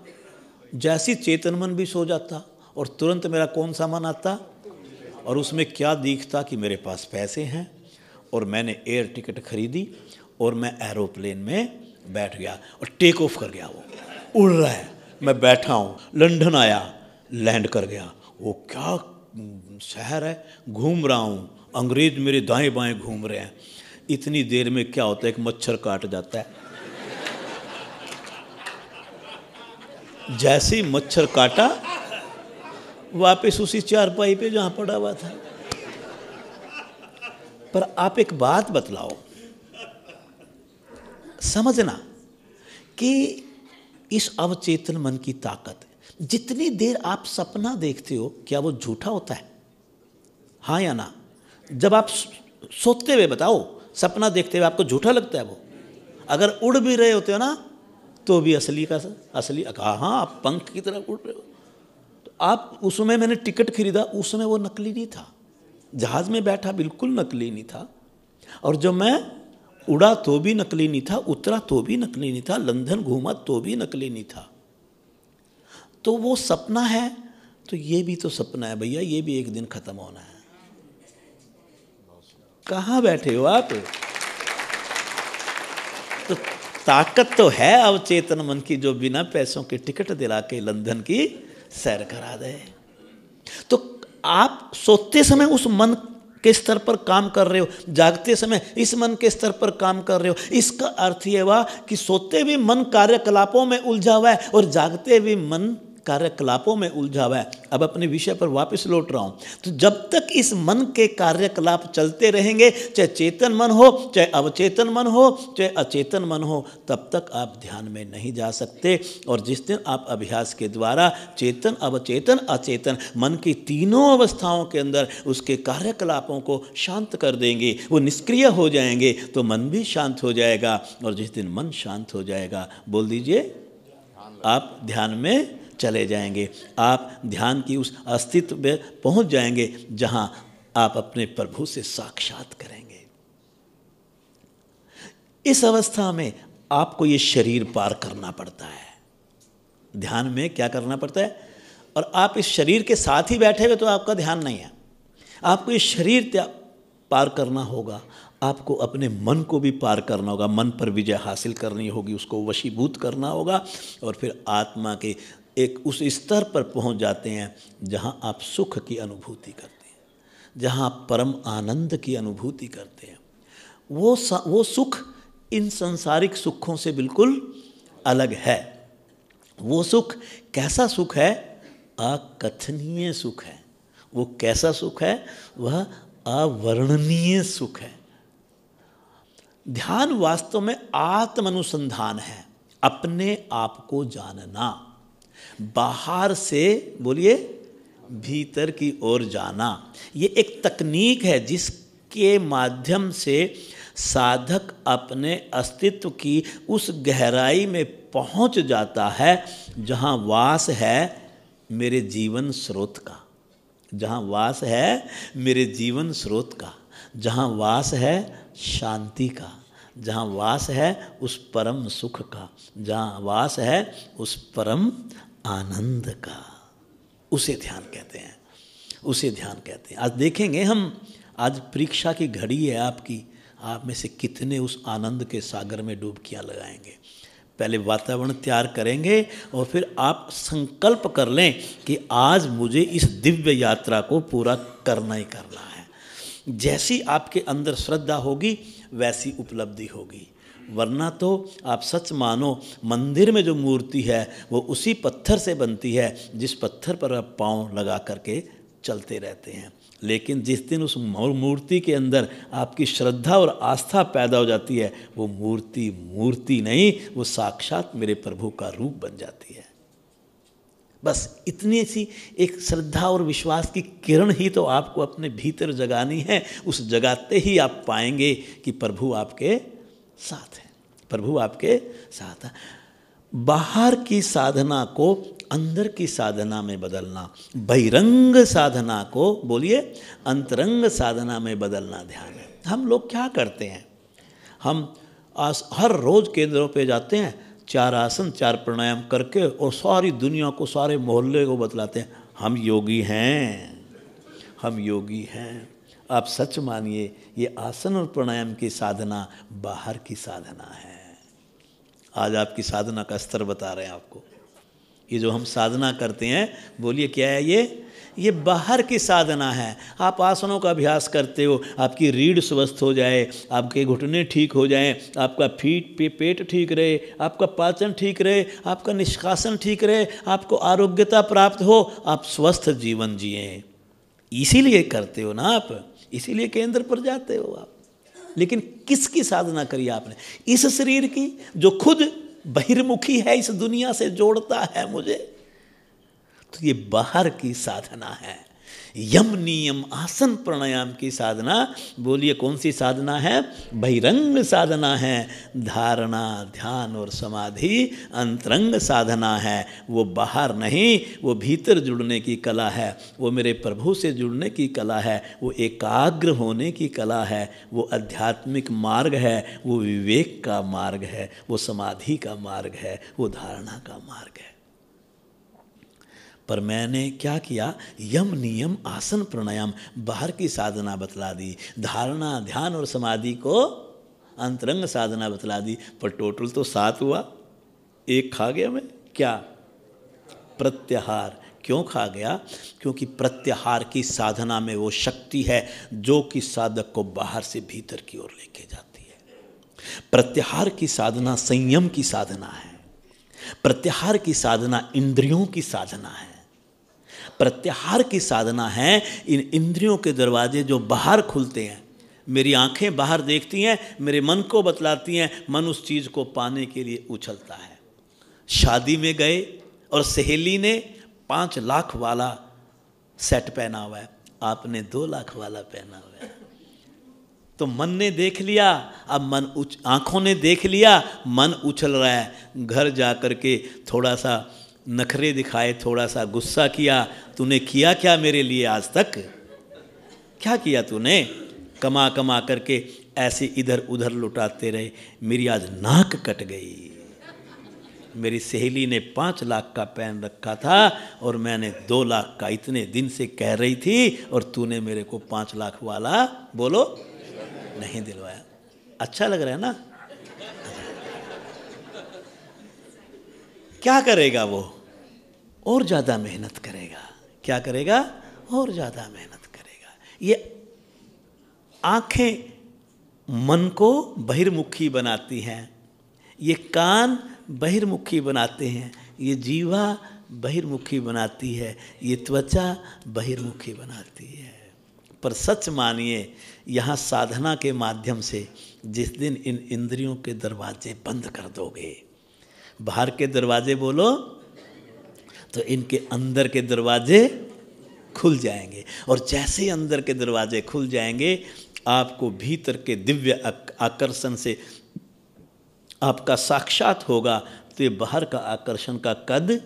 जैसी चेतन मन भी सो जाता और तुरंत मेरा कौन सा मन आता और उसमें क्या दिखता कि मेरे पास पैसे हैं और मैंने एयर टिकट खरीदी और मैं एरोप्लेन में बैठ गया और टेक ऑफ कर गया। वो उड़ रहा है, मैं बैठा हूँ, लंदन आया, लैंड कर गया। वो क्या शहर है, घूम रहा हूँ, अंग्रेज मेरे दाएं बाएं घूम रहे हैं। इतनी देर में क्या होता है, एक मच्छर काट जाता है। जैसे ही मच्छर काटा, वापस उसी चारपाई पे जहां पड़ा हुआ था। पर आप एक बात बतलाओ, समझना कि इस अवचेतन मन की ताकत, जितनी देर आप सपना देखते हो क्या वो झूठा होता है? हाँ या ना? जब आप सोते हुए बताओ, सपना देखते हुए आपको झूठा लगता है वो? अगर उड़ भी रहे होते हो ना तो भी असली का असली, हाँ आप पंख की तरह उड़ रहे हो। तो आप उस समय मैंने टिकट खरीदा, उस समय वो नकली नहीं था। जहाज में बैठा बिल्कुल नकली नहीं था, और जब मैं उड़ा तो भी नकली नहीं था, उतरा तो भी नकली नहीं था, लंदन घूमा तो भी नकली नहीं था। तो वो सपना है, तो ये भी तो सपना है भैया, ये भी एक दिन खत्म होना है। कहाँ बैठे हो आप? तो ताकत तो है अवचेतन मन की, जो बिना पैसों के टिकट दिला के लंदन की सैर करा दे। तो आप सोते समय उस मन के स्तर पर काम कर रहे हो, जागते समय इस मन के स्तर पर काम कर रहे हो। इसका अर्थ ये हुआ कि सोते भी मन कार्यकलापों में उलझा हुआ है और जागते भी मन कार्यकलापों में उलझा हुआ है। अब अपने विषय पर वापस लौट रहा हूँ। तो जब तक इस मन के कार्यकलाप चलते रहेंगे, चाहे चेतन मन हो, चाहे अवचेतन मन हो, चाहे अचेतन मन हो, तब तक आप ध्यान में नहीं जा सकते। और जिस दिन आप अभ्यास के द्वारा चेतन, अवचेतन, अचेतन मन की तीनों अवस्थाओं के अंदर उसके कार्यकलापों को शांत कर देंगे, वो निष्क्रिय हो जाएंगे, तो मन भी शांत हो जाएगा। और जिस दिन मन शांत हो जाएगा, बोल दीजिए, आप ध्यान में चले जाएंगे। आप ध्यान की उस अस्तित्व में पहुंच जाएंगे जहां आप अपने प्रभु से साक्षात करेंगे। इस अवस्था में आपको ये शरीर पार करना पड़ता है। ध्यान में क्या करना पड़ता है? और आप इस शरीर के साथ ही बैठे हुए तो आपका ध्यान नहीं है। आपको ये शरीर पार करना होगा, आपको अपने मन को भी पार करना होगा, मन पर विजय हासिल करनी होगी, उसको वशीभूत करना होगा। और फिर आत्मा के एक उस स्तर पर पहुंच जाते हैं जहां आप सुख की अनुभूति करते हैं, जहां आप परम आनंद की अनुभूति करते हैं। वो सुख इन सांसारिक सुखों से बिल्कुल अलग है। वो सुख कैसा सुख है? अकथनीय सुख है। वो कैसा सुख है? वह अवर्णनीय सुख है। ध्यान वास्तव में आत्म अनुसंधान है, अपने आप को जानना, बाहर से बोलिए भीतर की ओर जाना। ये एक तकनीक है जिसके माध्यम से साधक अपने अस्तित्व की उस गहराई में पहुंच जाता है जहां वास है मेरे जीवन स्रोत का, जहां वास है मेरे जीवन स्रोत का, जहां वास है शांति का, जहाँ वास है उस परम सुख का, जहाँ वास है उस परम आनंद का। उसे ध्यान कहते हैं, उसे ध्यान कहते हैं। आज देखेंगे हम, आज परीक्षा की घड़ी है आपकी, आप में से कितने उस आनंद के सागर में डुबकियाँ लगाएंगे। पहले वातावरण तैयार करेंगे और फिर आप संकल्प कर लें कि आज मुझे इस दिव्य यात्रा को पूरा करना ही करना है। जैसी आपके अंदर श्रद्धा होगी वैसी उपलब्धि होगी। वरना तो आप सच मानो, मंदिर में जो मूर्ति है वो उसी पत्थर से बनती है जिस पत्थर पर आप पाँव लगा करके चलते रहते हैं। लेकिन जिस दिन उस मूर्ति के अंदर आपकी श्रद्धा और आस्था पैदा हो जाती है, वो मूर्ति मूर्ति नहीं, वो साक्षात मेरे प्रभु का रूप बन जाती है। बस इतनी सी एक श्रद्धा और विश्वास की किरण ही तो आपको अपने भीतर जगानी है। उस जगाते ही आप पाएंगे कि प्रभु आपके साथ है, प्रभु आपके साथ है। बाहर की साधना को अंदर की साधना में बदलना, बहिरंग साधना को बोलिए अंतरंग साधना में बदलना ध्यान है। हम लोग क्या करते हैं, हम हर रोज़ केंद्रों पे जाते हैं, 4 आसन 4 प्राणायाम करके और सारी दुनिया को, सारे मोहल्ले को बतलाते हैं हम योगी हैं, हम योगी हैं। आप सच मानिए ये आसन और प्राणायाम की साधना बाहर की साधना है। आज आपकी साधना का स्तर बता रहे हैं आपको। ये जो हम साधना करते हैं, बोलिए क्या है ये बाहर की साधना है। आप आसनों का अभ्यास करते हो, आपकी रीढ़ स्वस्थ हो जाए, आपके घुटने ठीक हो जाएं, आपका पेट ठीक रहे, आपका पाचन ठीक रहे, आपका निष्कासन ठीक रहे, आपको आरोग्यता प्राप्त हो, आप स्वस्थ जीवन जिए। इसीलिए करते हो ना आप, इसीलिए केंद्र पर जाते हो आप। लेकिन किसकी साधना करी आपने? इस शरीर की जो खुद बहिर्मुखी है, इस दुनिया से जोड़ता है मुझे। तो ये बाहर की साधना है, यम नियम आसन प्राणायाम की साधना। बोलिए कौन सी साधना है? बहिरंग साधना है। धारणा ध्यान और समाधि अंतरंग साधना है। वो बाहर नहीं, वो भीतर जुड़ने की कला है, वो मेरे प्रभु से जुड़ने की कला है, वो एकाग्र होने की कला है, वो आध्यात्मिक मार्ग है, वो विवेक का मार्ग है, वो समाधि का मार्ग है, वो धारणा का मार्ग है। पर मैंने क्या किया? यम नियम आसन प्राणायाम बाहर की साधना बतला दी, धारणा ध्यान और समाधि को अंतरंग साधना बतला दी। पर टोटल तो 7 हुआ, 1 खा गया मैं। क्या? प्रत्याहार। क्यों खा गया? क्योंकि प्रत्याहार की साधना में वो शक्ति है जो कि साधक को बाहर से भीतर की ओर लेके जाती है। प्रत्याहार की साधना संयम की साधना है। प्रत्याहार की साधना इंद्रियों की साधना है। प्रत्याहार की साधना है इन इंद्रियों के दरवाजे जो बाहर खुलते हैं। मेरी आंखें बाहर देखती हैं, मेरे मन को बतलाती हैं, मन उस चीज़ को पाने के लिए उछलता है। शादी में गए और सहेली ने 5 लाख वाला सेट पहना हुआ है, आपने 2 लाख वाला पहना हुआ है। तो मन ने देख लिया, अब आंखों ने देख लिया, मन उछल रहा है। घर जा कर के थोड़ा सा नखरे दिखाए, थोड़ा सा गुस्सा किया। तूने किया क्या मेरे लिए आज तक? क्या किया तूने? कमा कमा करके ऐसे इधर उधर लुटाते रहे। मेरी आज नाक कट गई। मेरी सहेली ने 5 लाख का पहन रखा था और मैंने 2 लाख का इतने दिन से कह रही थी, और तूने मेरे को 5 लाख वाला बोलो नहीं दिलवाया। अच्छा लग रहा है ना? क्या करेगा वो? और ज़्यादा मेहनत करेगा। क्या करेगा? और ज़्यादा मेहनत करेगा। ये आँखें मन को बहिर्मुखी बनाती हैं, ये कान बहिर्मुखी बनाते हैं, ये जीवा बहिर्मुखी बनाती है, ये त्वचा बहिर्मुखी बनाती है। पर सच मानिए, यहाँ साधना के माध्यम से जिस दिन इन इंद्रियों के दरवाजे बंद कर दोगे, बाहर के दरवाजे बोलो, तो इनके अंदर के दरवाजे खुल जाएंगे। और जैसे ही अंदर के दरवाजे खुल जाएंगे, आपको भीतर के दिव्य आकर्षण से आपका साक्षात होगा, तो ये बाहर का आकर्षण का कद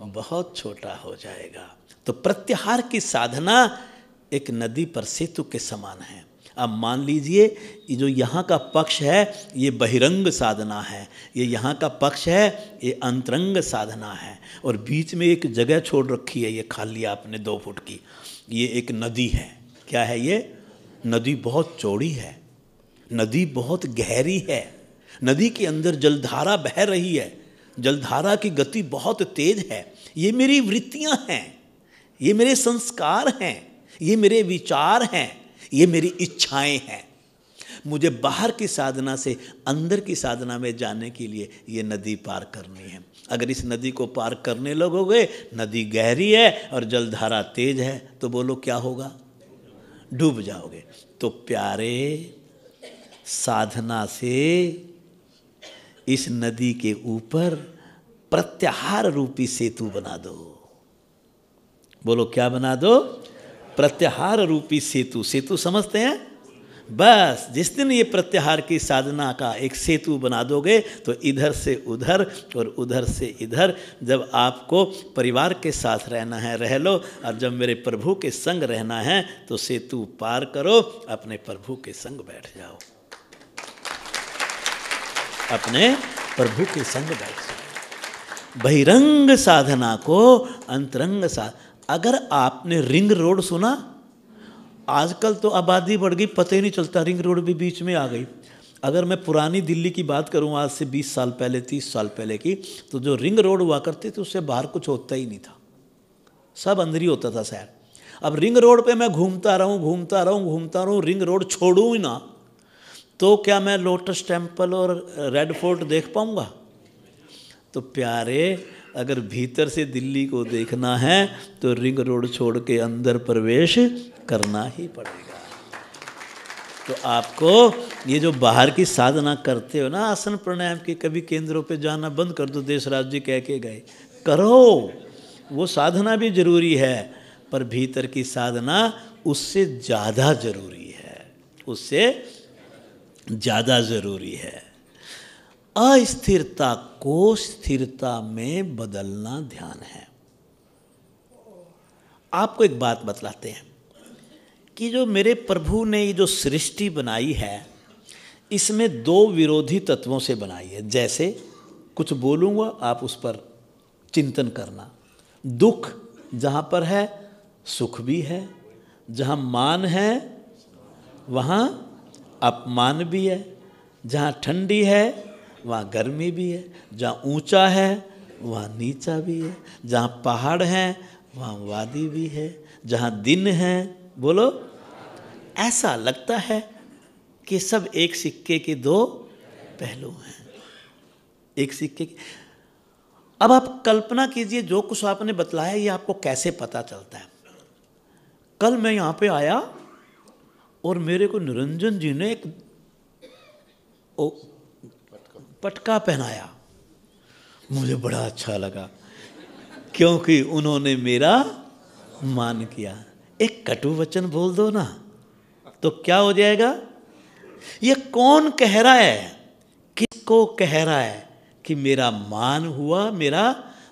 बहुत छोटा हो जाएगा। तो प्रत्याहार की साधना एक नदी पर सेतु के समान है। अब मान लीजिए ये जो यहाँ का पक्ष है ये बहिरंग साधना है, ये यहाँ का पक्ष है ये अंतरंग साधना है, और बीच में एक जगह छोड़ रखी है, ये खाली आपने 2 फुट की, ये एक नदी है। क्या है ये? नदी बहुत चौड़ी है, नदी बहुत गहरी है, नदी के अंदर जलधारा बह रही है, जलधारा की गति बहुत तेज है। ये मेरी वृत्तियाँ हैं, ये मेरे संस्कार हैं, ये मेरे विचार हैं, ये मेरी इच्छाएं हैं। मुझे बाहर की साधना से अंदर की साधना में जाने के लिए ये नदी पार करनी है। अगर इस नदी को पार करने लगोगे, नदी गहरी है और जलधारा तेज है, तो बोलो क्या होगा? डूब जाओगे। तो प्यारे, साधना से इस नदी के ऊपर प्रत्याहार रूपी सेतु बना दो। बोलो क्या बना दो? प्रत्याहार रूपी सेतु। सेतु समझते हैं? बस जिस दिन ये प्रत्याहार की साधना का एक सेतु बना दोगे तो इधर से उधर और उधर से इधर, जब आपको परिवार के साथ रहना है रह लो, और जब मेरे प्रभु के संग रहना है तो सेतु पार करो, अपने प्रभु के संग बैठ जाओ, अपने प्रभु के संग बैठ जाओ। बहिरंग साधना को अंतरंग अगर आपने रिंग रोड सुना, आजकल तो आबादी बढ़ गई, पता ही नहीं चलता, रिंग रोड भी बीच में आ गई। अगर मैं पुरानी दिल्ली की बात करूं, आज से 20 साल पहले 30 साल पहले की, तो जो रिंग रोड हुआ करते थे उससे बाहर कुछ होता ही नहीं था, सब अंदर ही होता था शहर। अब रिंग रोड पे मैं घूमता रहूं, रिंग रोड छोड़ूं ही ना, तो क्या मैं लोटस टेम्पल और रेड फोर्ट देख पाऊंगा? तो प्यारे, अगर भीतर से दिल्ली को देखना है तो रिंग रोड छोड़ के अंदर प्रवेश करना ही पड़ेगा। तो आपको ये जो बाहर की साधना करते हो ना, आसन प्राणायाम के, कभी केंद्रों पे जाना बंद कर दो, देशराज जी कह के गए, करो, वो साधना भी जरूरी है, पर भीतर की साधना उससे ज़्यादा जरूरी है, उससे ज़्यादा जरूरी है। अस्थिरता को स्थिरता में बदलना ध्यान है। आपको एक बात बतलाते हैं कि जो मेरे प्रभु ने ये जो सृष्टि बनाई है, इसमें दो विरोधी तत्वों से बनाई है। जैसे कुछ बोलूँगा, आप उस पर चिंतन करना। दुख जहाँ पर है सुख भी है, जहाँ मान है वहाँ अपमान भी है, जहाँ ठंडी है वहाँ गर्मी भी है, जहाँ ऊंचा है वहाँ नीचा भी है, जहाँ पहाड़ है वहाँ वादी भी है, जहाँ दिन है, बोलो, ऐसा लगता है कि सब एक सिक्के के दो पहलू हैं, एक सिक्के के। अब आप कल्पना कीजिए, जो कुछ आपने बतलाया ये आपको कैसे पता चलता है। कल मैं यहाँ पे आया और मेरे को निरंजन जी ने एक पटका पहनाया, मुझे बड़ा अच्छा लगा, क्योंकि उन्होंने मेरा मान किया। एक कटु वचन बोल दो ना तो क्या हो जाएगा? ये कौन कह रहा है, किसको कह रहा है कि मेरा मान हुआ, मेरा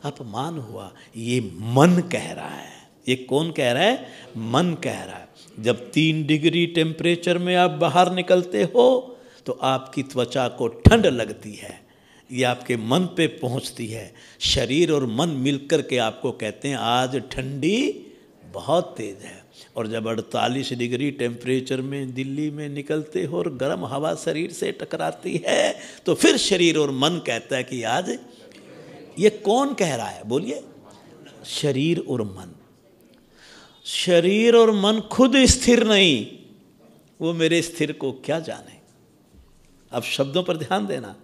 अपमान हुआ? ये मन कह रहा है। ये कौन कह रहा है? मन कह रहा है। जब 3 डिग्री टेम्परेचर में आप बाहर निकलते हो तो आपकी त्वचा को ठंड लगती है, ये आपके मन पे पहुंचती है। शरीर और मन मिलकर के आपको कहते हैं आज ठंडी बहुत तेज़ है। और जब 48 डिग्री टेम्परेचर में दिल्ली में निकलते हो और गर्म हवा शरीर से टकराती है तो फिर शरीर और मन कहता है कि आज। ये कौन कह रहा है बोलिए? शरीर और मन। शरीर और मन खुद स्थिर नहीं, वो मेरे स्थिर को क्या जाने। अब शब्दों पर ध्यान देना।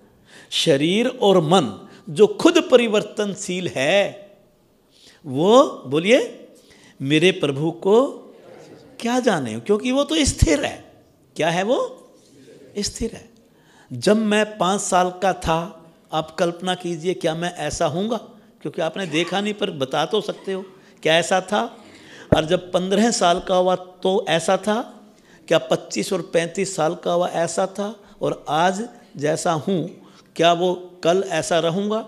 शरीर और मन जो खुद परिवर्तनशील है, वो बोलिए मेरे प्रभु को क्या जाने, क्योंकि वो तो स्थिर है। क्या है वो? स्थिर है। जब मैं 5 साल का था, आप कल्पना कीजिए क्या मैं ऐसा हूँगा? क्योंकि आपने देखा नहीं, पर बता तो सकते हो क्या ऐसा था। और जब 15 साल का हुआ तो ऐसा था क्या? 25 और 35 साल का हुआ ऐसा था। और आज जैसा हूँ क्या वो कल ऐसा रहूँगा?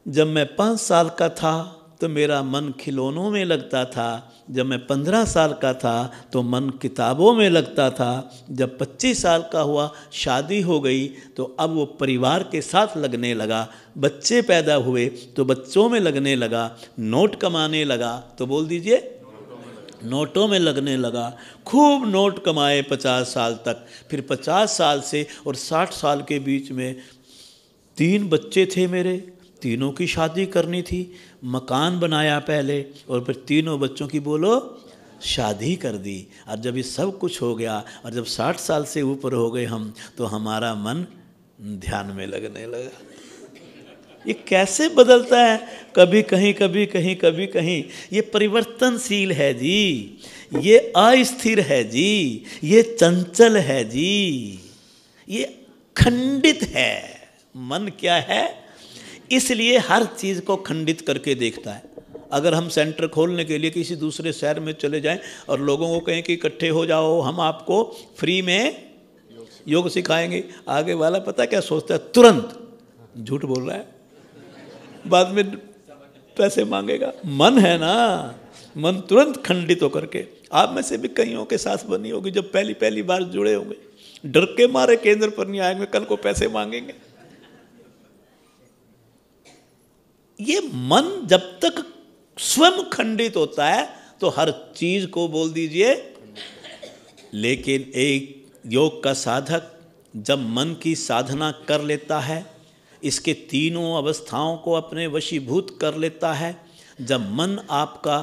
जब मैं 5 साल का था तो मेरा मन खिलौनों में लगता था। जब मैं 15 साल का था तो मन किताबों में लगता था। जब 25 साल का हुआ, शादी हो गई, तो अब वो परिवार के साथ लगने लगा। बच्चे पैदा हुए तो बच्चों में लगने लगा। नोट कमाने लगा तो बोल दीजिए नोटों में लगने लगा। खूब नोट कमाए 50 साल तक। फिर 50 साल से और 60 साल के बीच में 3 बच्चे थे मेरे, तीनों की शादी करनी थी। मकान बनाया पहले और फिर तीनों बच्चों की बोलो शादी कर दी। और जब ये सब कुछ हो गया और जब 60 साल से ऊपर हो गए हम, तो हमारा मन ध्यान में लगने लगा। ये कैसे बदलता है? कभी कहीं, कभी कहीं, कभी कहीं। ये परिवर्तनशील है जी, ये अस्थिर है जी, ये चंचल है जी, ये खंडित है। मन क्या है? इसलिए हर चीज़ को खंडित करके देखता है। अगर हम सेंटर खोलने के लिए किसी दूसरे शहर में चले जाएं और लोगों को कहें कि इकट्ठे हो जाओ, हम आपको फ्री में योग सिखाएंगे, आगे वाला पता क्या सोचता है, तुरंत झूठ बोल रहा है, बाद में पैसे मांगेगा। मन है ना, मन तुरंत खंडित होकर के, आप में से भी कईयों के साथ बनी होगी जब पहली पहली बार जुड़े होंगे, डर के मारे केंद्र पर नहीं आएंगे, कल को पैसे मांगेंगे। ये मन जब तक स्वयं खंडित होता है तो हर चीज को बोल दीजिए। लेकिन एक योग का साधक जब मन की साधना कर लेता है, इसके तीनों अवस्थाओं को अपने वशीभूत कर लेता है, जब मन आपका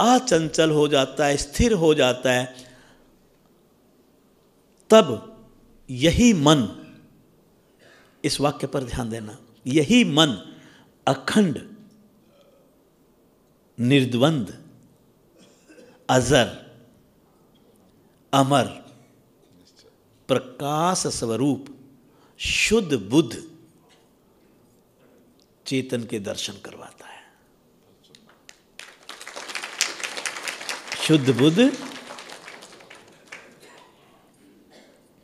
अचंचल हो जाता है, स्थिर हो जाता है, तब यही मन, इस वाक्य पर ध्यान देना, यही मन अखंड, निर्द्वंद, अजर, अमर, प्रकाश स्वरूप, शुद्ध बुद्ध चेतन के दर्शन करवाता है। शुद्ध बुद्ध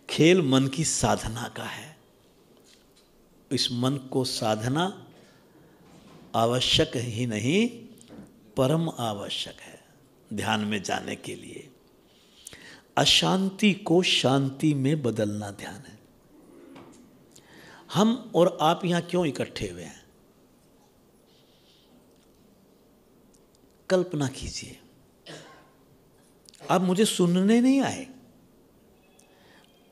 खेल मन की साधना का है। इस मन को साधना आवश्यक ही नहीं, परम आवश्यक है ध्यान में जाने के लिए। अशांति को शांति में बदलना ध्यान है। हम और आप यहां क्यों इकट्ठे हुए हैं? कल्पना कीजिए, आप मुझे सुनने नहीं आए,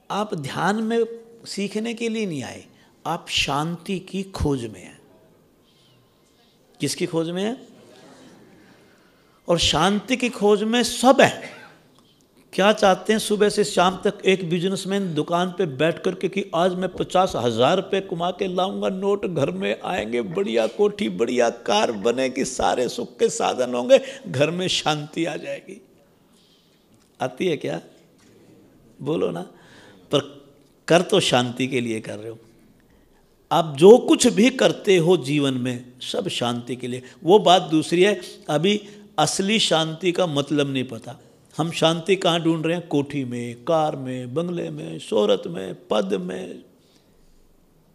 आप ध्यान में सीखने के लिए नहीं आए, आप शांति की खोज में हैं। किसकी खोज में है? और शांति की खोज में सब है। क्या चाहते हैं? सुबह से शाम तक एक बिजनेसमैन दुकान पे बैठ कर के कि आज मैं 50,000 रुपये कमा के लाऊंगा, नोट घर में आएंगे, बढ़िया कोठी, बढ़िया कार बनेगी, सारे सुख के साधन होंगे, घर में शांति आ जाएगी। आती है क्या? बोलो ना। पर कर तो शांति के लिए कर रहे हो। आप जो कुछ भी करते हो जीवन में सब शांति के लिए। वो बात दूसरी है, अभी असली शांति का मतलब नहीं पता। हम शांति कहाँ ढूंढ रहे हैं? कोठी में, कार में, बंगले में, शोहरत में, पद में,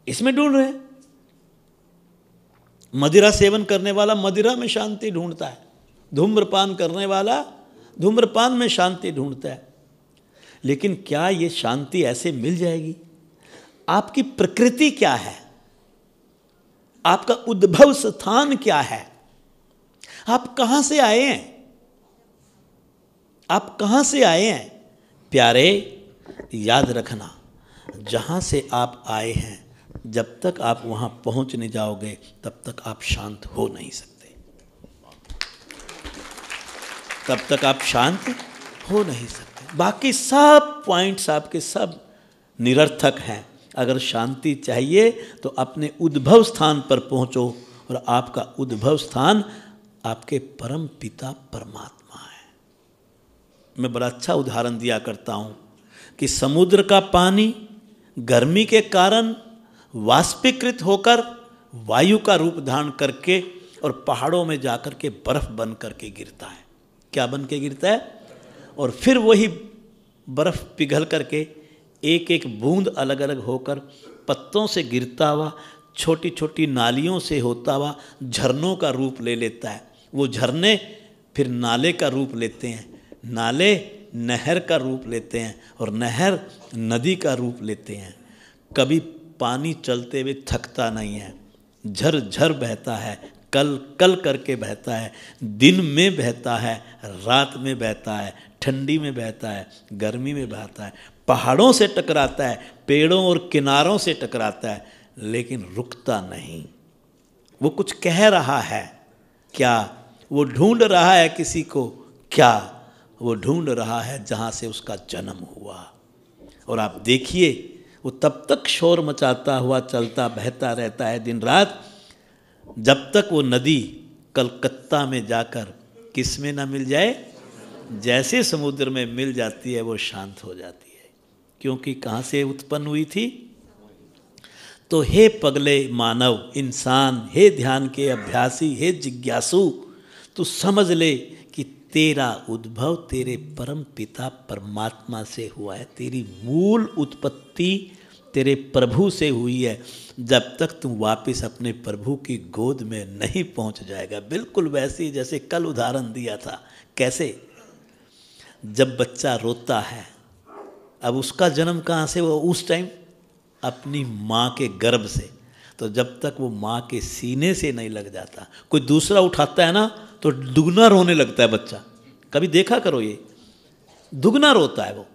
इसमें ढूंढ रहे हैं। मदिरा सेवन करने वाला मदिरा में शांति ढूंढता है, धूम्रपान करने वाला धूम्रपान में शांति ढूंढता है। लेकिन क्या ये शांति ऐसे मिल जाएगी? आपकी प्रकृति क्या है? आपका उद्भव स्थान क्या है? आप कहां से आए हैं? आप कहां से आए हैं? प्यारे, याद रखना, जहां से आप आए हैं, जब तक आप वहां पहुंच नहीं जाओगे तब तक आप शांत हो नहीं सकते। तब तक आप शांत हो नहीं सकते। बाकी सब पॉइंट्स आपके सब निरर्थक हैं। अगर शांति चाहिए तो अपने उद्भव स्थान पर पहुंचो, और आपका उद्भव स्थान आपके परम पिता परमात्मा है। मैं बड़ा अच्छा उदाहरण दिया करता हूं कि समुद्र का पानी गर्मी के कारण वाष्पीकृत होकर वायु का रूप धारण करके और पहाड़ों में जाकर के बर्फ बन करके गिरता है। क्या बन के गिरता है? और फिर वही बर्फ पिघल करके एक एक बूंद अलग अलग होकर पत्तों से गिरता हुआ छोटी छोटी नालियों से होता हुआ झरनों का रूप ले लेता है। वो झरने फिर नाले का रूप लेते हैं, नाले नहर का रूप लेते हैं, और नहर नदी का रूप लेते हैं। कभी पानी चलते हुए थकता नहीं है, झर झर बहता है, कल कल करके बहता है, दिन में बहता है, रात में बहता है, ठंडी में बहता है, गर्मी में बहता है, पहाड़ों से टकराता है, पेड़ों और किनारों से टकराता है, लेकिन रुकता नहीं। वो कुछ कह रहा है क्या? वो ढूंढ रहा है किसी को क्या? वो ढूंढ रहा है जहाँ से उसका जन्म हुआ। और आप देखिए, वो तब तक शोर मचाता हुआ चलता बहता रहता है दिन रात, जब तक वो नदी कलकत्ता में जाकर किस में ना मिल जाए। जैसे समुद्र में मिल जाती है वो शांत हो जाती है, क्योंकि कहाँ से उत्पन्न हुई थी? तो हे पगले मानव, इंसान, हे ध्यान के अभ्यासी, हे जिज्ञासु, तू समझ ले कि तेरा उद्भव तेरे परम पिता परमात्मा से हुआ है, तेरी मूल उत्पत्ति तेरे प्रभु से हुई है। जब तक तू वापस अपने प्रभु की गोद में नहीं पहुंच जाएगा, बिल्कुल वैसे ही जैसे कल उदाहरण दिया था। कैसे? जब बच्चा रोता है, अब उसका जन्म कहाँ से हुआ? उस टाइम अपनी माँ के गर्भ से। तो जब तक वो माँ के सीने से नहीं लग जाता, कोई दूसरा उठाता है ना तो दुगना रोने लगता है बच्चा। कभी देखा करो, ये दुगना रोता है। वो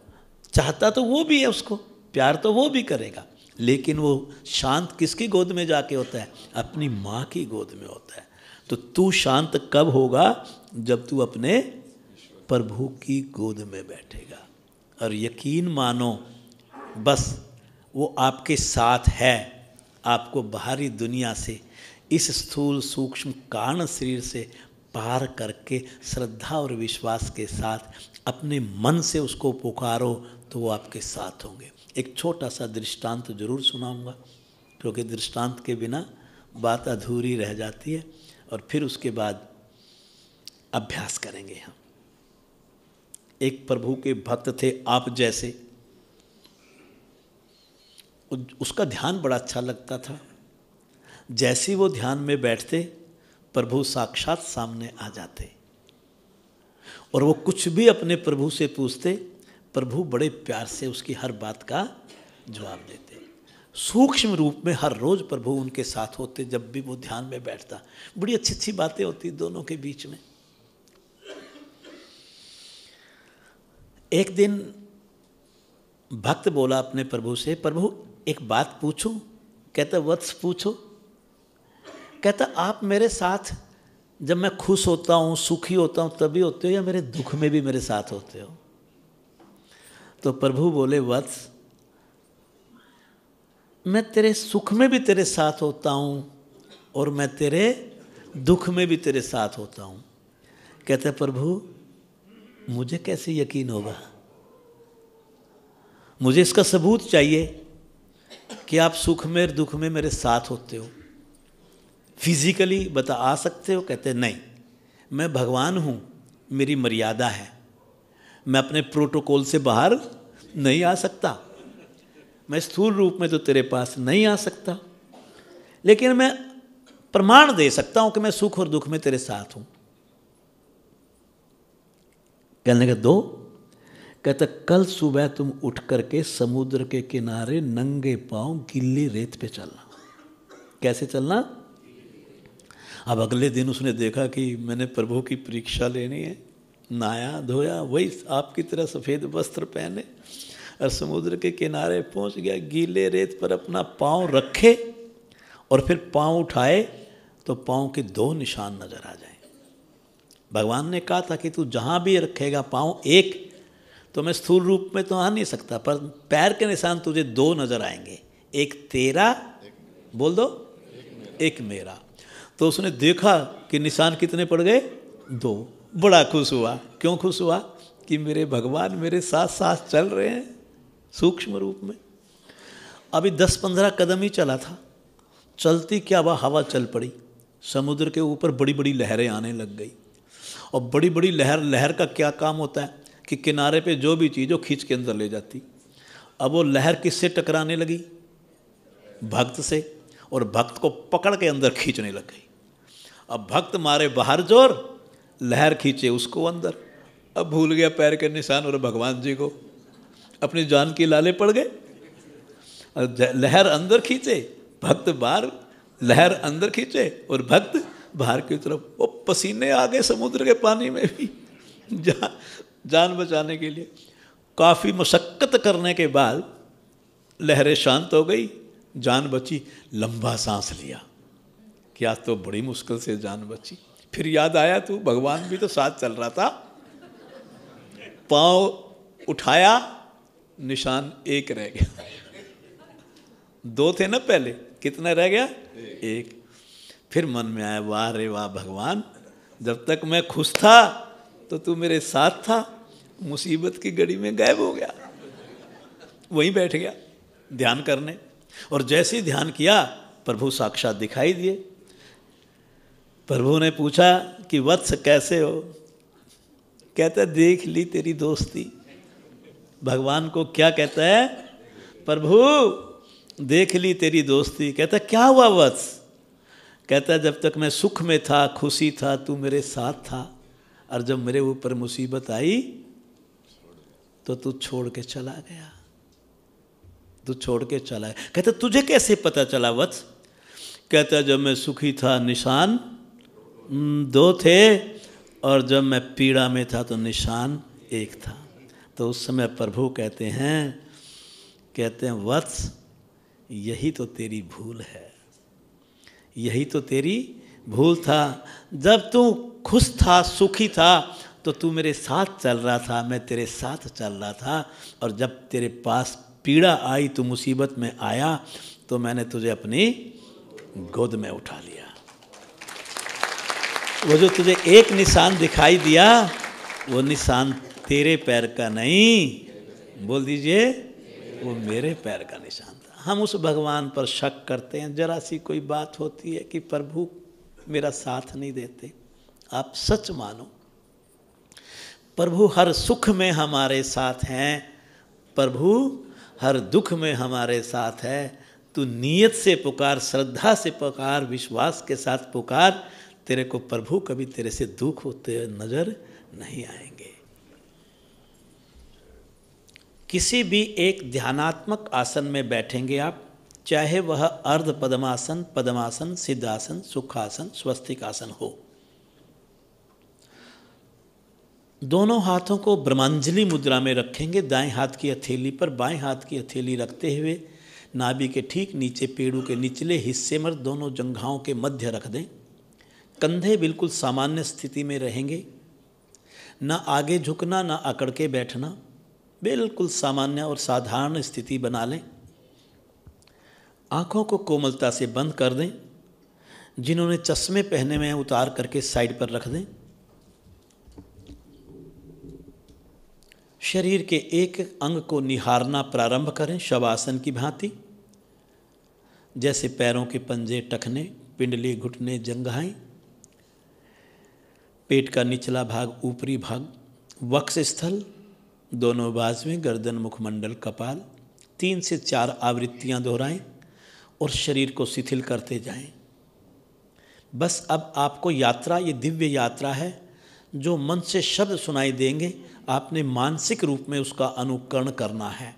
चाहता तो वो भी है, उसको प्यार तो वो भी करेगा, लेकिन वो शांत किसकी गोद में जाके होता है? अपनी माँ की गोद में होता है। तो तू शांत कब होगा? जब तू अपने प्रभु की गोद में बैठेगा। और यकीन मानो, बस वो आपके साथ है। आपको बाहरी दुनिया से, इस स्थूल सूक्ष्म कारण शरीर से पार करके श्रद्धा और विश्वास के साथ अपने मन से उसको पुकारो तो वो आपके साथ होंगे। एक छोटा सा दृष्टांत जरूर सुनाऊंगा, क्योंकि दृष्टांत के बिना बात अधूरी रह जाती है, और फिर उसके बाद अभ्यास करेंगे हम। एक प्रभु के भक्त थे आप जैसे, उसका ध्यान बड़ा अच्छा लगता था। जैसे ही वो ध्यान में बैठते, प्रभु साक्षात सामने आ जाते, और वो कुछ भी अपने प्रभु से पूछते, प्रभु बड़े प्यार से उसकी हर बात का जवाब देते। सूक्ष्म रूप में हर रोज प्रभु उनके साथ होते। जब भी वो ध्यान में बैठता, बड़ी अच्छी अच्छी बातें होती दोनों के बीच में। एक दिन भक्त बोला अपने प्रभु से, प्रभु एक बात पूछूं? कहता वत्स पूछो। कहता आप मेरे साथ जब मैं खुश होता हूँ, सुखी होता हूँ तभी होते हो, या मेरे दुख में भी मेरे साथ होते हो? तो प्रभु बोले, वत्स मैं तेरे सुख में भी तेरे साथ होता हूँ और मैं तेरे दुख में भी तेरे साथ होता हूँ। कहते प्रभु मुझे कैसे यकीन होगा? मुझे इसका सबूत चाहिए कि आप सुख में और दुख में मेरे साथ होते हो। फिजिकली बता आ सकते हो? कहते नहीं, मैं भगवान हूँ, मेरी मर्यादा है, मैं अपने प्रोटोकॉल से बाहर नहीं आ सकता, मैं स्थूल रूप में तो तेरे पास नहीं आ सकता, लेकिन मैं प्रमाण दे सकता हूँ कि मैं सुख और दुख में तेरे साथ हूँ। कहने का दो। कहता कल सुबह तुम उठ करके समुद्र के किनारे नंगे पांव गिल्ली रेत पे चलना। कैसे चलना? अब अगले दिन उसने देखा कि मैंने प्रभु की परीक्षा लेनी है, नहाया धोया, वही आपकी तरह सफ़ेद वस्त्र पहने और समुद्र के किनारे पहुंच गया। गीले रेत पर अपना पांव रखे और फिर पांव उठाए तो पांव के दो निशान नजर आ जाए। भगवान ने कहा था कि तू जहाँ भी रखेगा पांव एक, तो मैं स्थूल रूप में तो आ नहीं सकता, पर पैर के निशान तुझे दो नजर आएंगे, एक तेरा, बोल दो, एक मेरा। तो उसने देखा कि निशान कितने पड़ गए? दो। बड़ा खुश हुआ। क्यों खुश हुआ? कि मेरे भगवान मेरे साथ साथ चल रहे हैं सूक्ष्म रूप में। अभी 10-15 कदम ही चला था, चलती क्या वह हवा चल पड़ी, समुद्र के ऊपर बड़ी बड़ी लहरें आने लग गई। और बड़ी बड़ी लहर का क्या काम होता है कि किनारे पे जो भी चीज़ हो खींच के अंदर ले जाती। अब वो लहर किससे टकराने लगी? भक्त से, और भक्त को पकड़ के अंदर खींचने लग गई। अब भक्त मारे बाहर जोर, लहर खींचे उसको अंदर। अब भूल गया पैर के निशान और भगवान जी को, अपनी जान की लाले पड़ गए। लहर अंदर खींचे, भक्त बाहर, लहर अंदर खींचे और भक्त बाहर की तरफ। वो पसीने आ गए समुद्र के पानी में भी जान बचाने के लिए। काफ़ी मशक्क़त करने के बाद लहरें शांत हो गई, जान बची। लंबा सांस लिया कि आज तो बड़ी मुश्किल से जान बची। फिर याद आया तू भगवान भी तो साथ चल रहा था। पाँव उठाया, निशान एक रह गया। दो थे ना पहले, कितना रह गया? एक। फिर मन में आया, वाह रे वाह भगवान, जब तक मैं खुश था तो तू मेरे साथ था, मुसीबत की घड़ी में गायब हो गया। वहीं बैठ गया ध्यान करने, और जैसे ही ध्यान किया प्रभु साक्षात दिखाई दिए। प्रभु ने पूछा कि वत्स कैसे हो? कहता देख ली तेरी दोस्ती। भगवान को क्या कहता है? प्रभु देख ली तेरी दोस्ती। कहता क्या हुआ वत्स? कहता जब तक मैं सुख में था, खुशी था, तू मेरे साथ था, और जब मेरे ऊपर मुसीबत आई तो तू छोड़ के चला गया, तू छोड़ के चला गया। कहता तुझे कैसे पता चला वत्स? कहता जब मैं सुखी था निशान 2 थे, और जब मैं पीड़ा में था तो निशान 1 था। तो उस समय प्रभु कहते हैं वत्स यही तो तेरी भूल है, यही तो तेरी भूल था। जब तू खुश था, सुखी था, तो तू मेरे साथ चल रहा था, मैं तेरे साथ चल रहा था, और जब तेरे पास पीड़ा आई, तू मुसीबत में आया, तो मैंने तुझे अपनी गोद में उठा लिया। वो जो तुझे एक निशान दिखाई दिया, वो निशान तेरे पैर का नहीं, बोल दीजिए, वो मेरे पैर का निशान था। हम उस भगवान पर शक करते हैं, जरा सी कोई बात होती है कि प्रभु मेरा साथ नहीं देते। आप सच मानो, प्रभु हर सुख में हमारे साथ हैं, प्रभु हर दुख में हमारे साथ है। तू नियत से पुकार, श्रद्धा से पुकार, विश्वास के साथ पुकार, तेरे को प्रभु कभी तेरे से दुख होते नजर नहीं आएंगे। किसी भी एक ध्यानात्मक आसन में बैठेंगे आप, चाहे वह अर्ध पद्मासन, पद्मासन, सिद्धासन, सुखासन, स्वस्तिक आसन हो, दोनों हाथों को ब्रह्मांजलि मुद्रा में रखेंगे। दाएं हाथ की हथेली पर बाएं हाथ की हथेली रखते हुए नाभि के ठीक नीचे पेड़ों के निचले हिस्से में दोनों जंघाओं के मध्य रख दें। कंधे बिल्कुल सामान्य स्थिति में रहेंगे, ना आगे झुकना ना अकड़ के बैठना, बिल्कुल सामान्य और साधारण स्थिति बना लें। आँखों को कोमलता से बंद कर दें। जिन्होंने चश्मे पहने हुए हैं उतार करके साइड पर रख दें। शरीर के एक अंग को निहारना प्रारंभ करें शवासन की भांति, जैसे पैरों के पंजे, टखने, पिंडली, घुटने, जंघाएं, पेट का निचला भाग, ऊपरी भाग, वक्ष स्थल, दोनों बाजुएं, गर्दन, मुखमंडल, कपाल। 3 से 4 आवृत्तियां दोहराएं और शरीर को शिथिल करते जाएं। बस अब आपको यात्रा, ये दिव्य यात्रा है, जो मन से शब्द सुनाई देंगे, आपने मानसिक रूप में उसका अनुकरण करना है।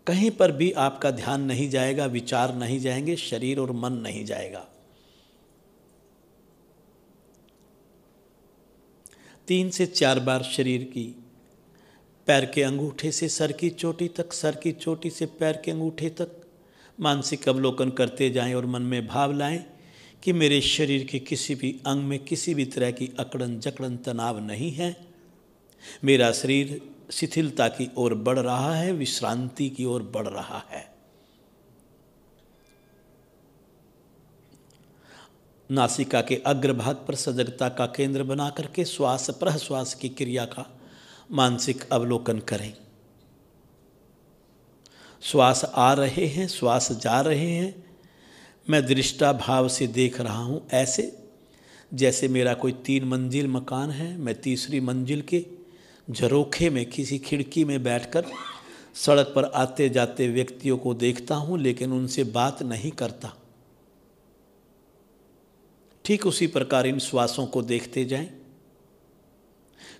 कहीं पर भी आपका ध्यान नहीं जाएगा, विचार नहीं जाएंगे, शरीर और मन नहीं जाएगा। 3 से 4 बार शरीर की, पैर के अंगूठे से सर की चोटी तक, सर की चोटी से पैर के अंगूठे तक मानसिक अवलोकन करते जाएं और मन में भाव लाएं कि मेरे शरीर के किसी भी अंग में किसी भी तरह की अकड़न जकड़न तनाव नहीं है। मेरा शरीर शिथिलता की ओर बढ़ रहा है, विश्रांति की ओर बढ़ रहा है। नासिका के अग्रभाग पर सजगता का केंद्र बना करके श्वास प्रश्वास की क्रिया का मानसिक अवलोकन करें। श्वास आ रहे हैं, श्वास जा रहे हैं, मैं दृष्टा भाव से देख रहा हूँ, ऐसे जैसे मेरा कोई 3 मंजिल मकान है, मैं तीसरी मंजिल के झरोखे में किसी खिड़की में बैठकर सड़क पर आते जाते व्यक्तियों को देखता हूँ, लेकिन उनसे बात नहीं करता। ठीक उसी प्रकार इन श्वासों को देखते जाएं।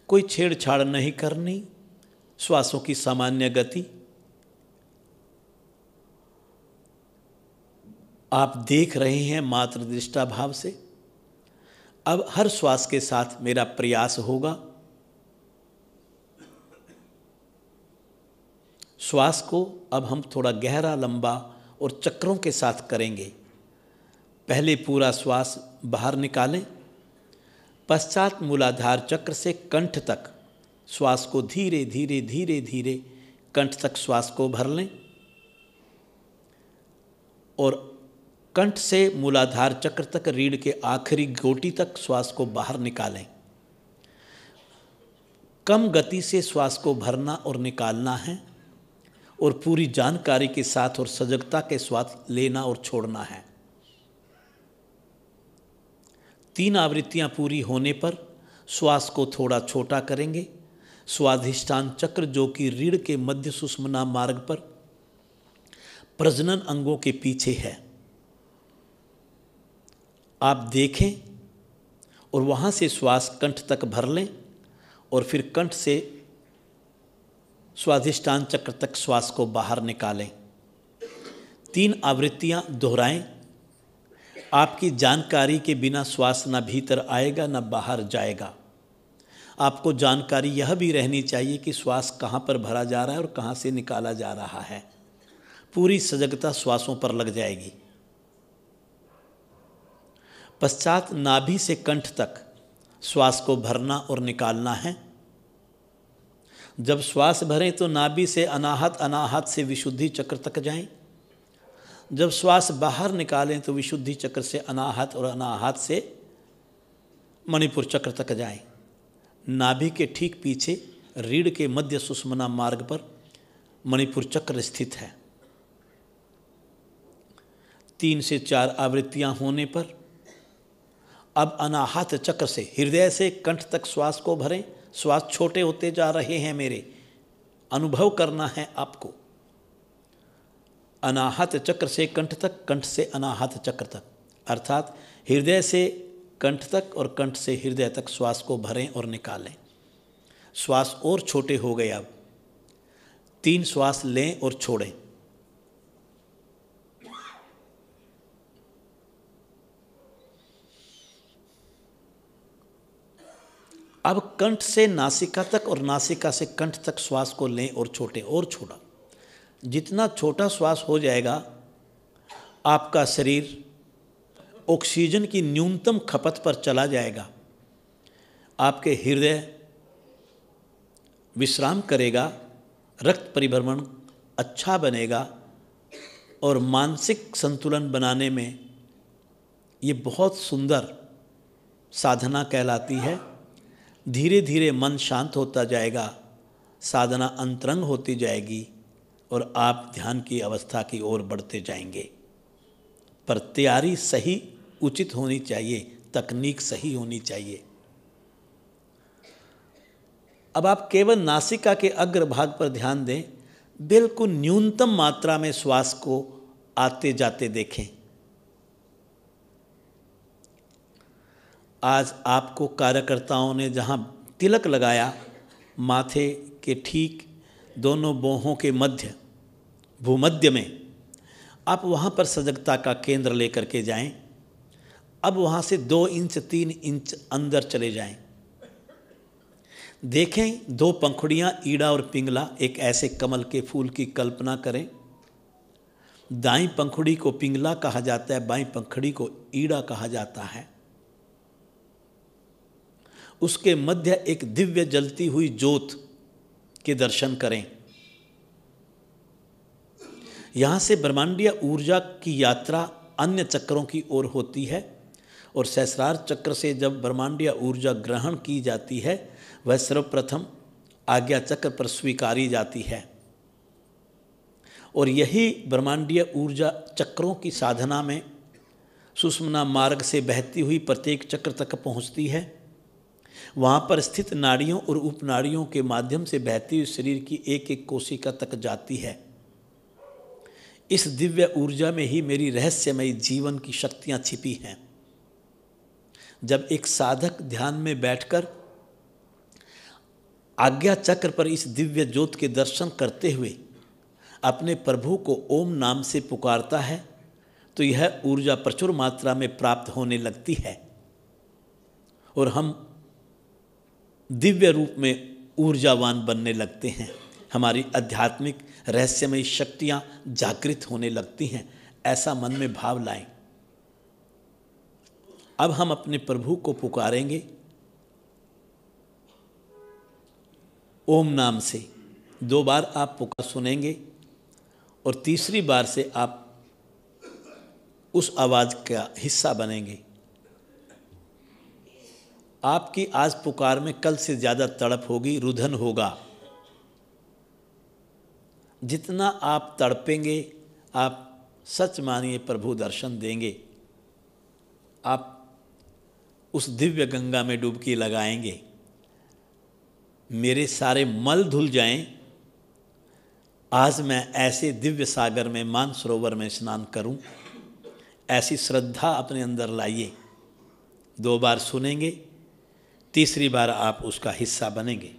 कोई छेड़छाड़ नहीं करनी, श्वासों की सामान्य गति आप देख रहे हैं मात्र दृष्टा भाव से। अब हर श्वास के साथ मेरा प्रयास होगा श्वास को अब हम थोड़ा गहरा, लंबा और चक्रों के साथ करेंगे। पहले पूरा श्वास बाहर निकालें, पश्चात मूलाधार चक्र से कंठ तक श्वास को धीरे धीरे धीरे धीरे कंठ तक श्वास को भर लें और कंठ से मूलाधार चक्र तक रीढ़ के आखिरी गोटी तक श्वास को बाहर निकालें। कम गति से श्वास को भरना और निकालना है और पूरी जानकारी के साथ और सजगता के साथ लेना और छोड़ना है। 3 आवृत्तियां पूरी होने पर श्वास को थोड़ा छोटा करेंगे। स्वाधिष्ठान चक्र जो कि रीढ़ के मध्य सुषुम्ना मार्ग पर प्रजनन अंगों के पीछे है, आप देखें और वहाँ से श्वास कंठ तक भर लें और फिर कंठ से स्वाधिष्ठान चक्र तक श्वास को बाहर निकालें। 3 आवृत्तियां दोहराएं। आपकी जानकारी के बिना श्वास न भीतर आएगा न बाहर जाएगा। आपको जानकारी यह भी रहनी चाहिए कि श्वास कहाँ पर भरा जा रहा है और कहाँ से निकाला जा रहा है। पूरी सजगता श्वासों पर लग जाएगी। पश्चात नाभि से कंठ तक श्वास को भरना और निकालना है। जब श्वास भरें तो नाभि से अनाहत, अनाहत से विशुद्धि चक्र तक जाएं। जब श्वास बाहर निकालें तो विशुद्धि चक्र से अनाहत और अनाहत से मणिपुर चक्र तक जाएं। नाभि के ठीक पीछे रीढ़ के मध्य सुषुम्ना मार्ग पर मणिपुर चक्र स्थित है। 3 से 4 आवृत्तियां होने पर अब अनाहत चक्र से हृदय से कंठ तक श्वास को भरें। श्वास छोटे होते जा रहे हैं मेरे, अनुभव करना है आपको। अनाहत चक्र से कंठ तक, कंठ से अनाहत चक्र तक, अर्थात हृदय से कंठ तक और कंठ से हृदय तक श्वास को भरें और निकालें। श्वास और छोटे हो गए। अब 3 श्वास लें और छोड़ें। अब कंठ से नासिका तक और नासिका से कंठ तक श्वास को लें और छोटे और छोड़ा। जितना छोटा श्वास हो जाएगा, आपका शरीर ऑक्सीजन की न्यूनतम खपत पर चला जाएगा। आपके हृदय विश्राम करेगा, रक्त परिभ्रमण अच्छा बनेगा और मानसिक संतुलन बनाने में ये बहुत सुंदर साधना कहलाती है। धीरे धीरे मन शांत होता जाएगा, साधना अंतरंग होती जाएगी और आप ध्यान की अवस्था की ओर बढ़ते जाएंगे। पर तैयारी सही उचित होनी चाहिए, तकनीक सही होनी चाहिए। अब आप केवल नासिका के अग्रभाग पर ध्यान दें। बिल्कुल न्यूनतम मात्रा में श्वास को आते जाते देखें। आज आपको कार्यकर्ताओं ने जहां तिलक लगाया, माथे के ठीक दोनों बाहों के मध्य, भूमध्य में, आप वहां पर सजगता का केंद्र लेकर के जाएं। अब वहां से 2 इंच 3 इंच अंदर चले जाएं। देखें 2 पंखुड़ियां, ईड़ा और पिंगला, एक ऐसे कमल के फूल की कल्पना करें। दाईं पंखुड़ी को पिंगला कहा जाता है, बाईं पंखुड़ी को ईड़ा कहा जाता है। उसके मध्य एक दिव्य जलती हुई ज्योत के दर्शन करें। यहाँ से ब्रह्मांडीय ऊर्जा की यात्रा अन्य चक्रों की ओर होती है और सहस्रार चक्र से जब ब्रह्मांडीय ऊर्जा ग्रहण की जाती है, वह सर्वप्रथम आज्ञा चक्र पर स्वीकारी जाती है और यही ब्रह्मांडीय ऊर्जा चक्रों की साधना में सुषुम्ना मार्ग से बहती हुई प्रत्येक चक्र तक पहुँचती है। वहाँ पर स्थित नाड़ियों और उपनाड़ियों के माध्यम से बहती हुई शरीर की एक एक कोशिका तक जाती है। इस दिव्य ऊर्जा में ही मेरी रहस्यमयी जीवन की शक्तियाँ छिपी हैं। जब एक साधक ध्यान में बैठकर आज्ञा चक्र पर इस दिव्य ज्योत के दर्शन करते हुए अपने प्रभु को ओम नाम से पुकारता है, तो यह ऊर्जा प्रचुर मात्रा में प्राप्त होने लगती है और हम दिव्य रूप में ऊर्जावान बनने लगते हैं। हमारी आध्यात्मिक रहस्यमयी शक्तियाँ जागृत होने लगती हैं। ऐसा मन में भाव लाएं। अब हम अपने प्रभु को पुकारेंगे ओम नाम से। 2 बार आप पुकार सुनेंगे और तीसरी बार से आप उस आवाज़ का हिस्सा बनेंगे। आपकी आज पुकार में कल से ज़्यादा तड़प होगी, रुधन होगा। जितना आप तड़पेंगे, आप सच मानिए प्रभु दर्शन देंगे। आप उस दिव्य गंगा में डुबकी लगाएंगे, मेरे सारे मल धुल जाएं, आज मैं ऐसे दिव्य सागर में, मानसरोवर में स्नान करूं, ऐसी श्रद्धा अपने अंदर लाइए। 2 बार सुनेंगे, तीसरी बार आप उसका हिस्सा बनेंगे।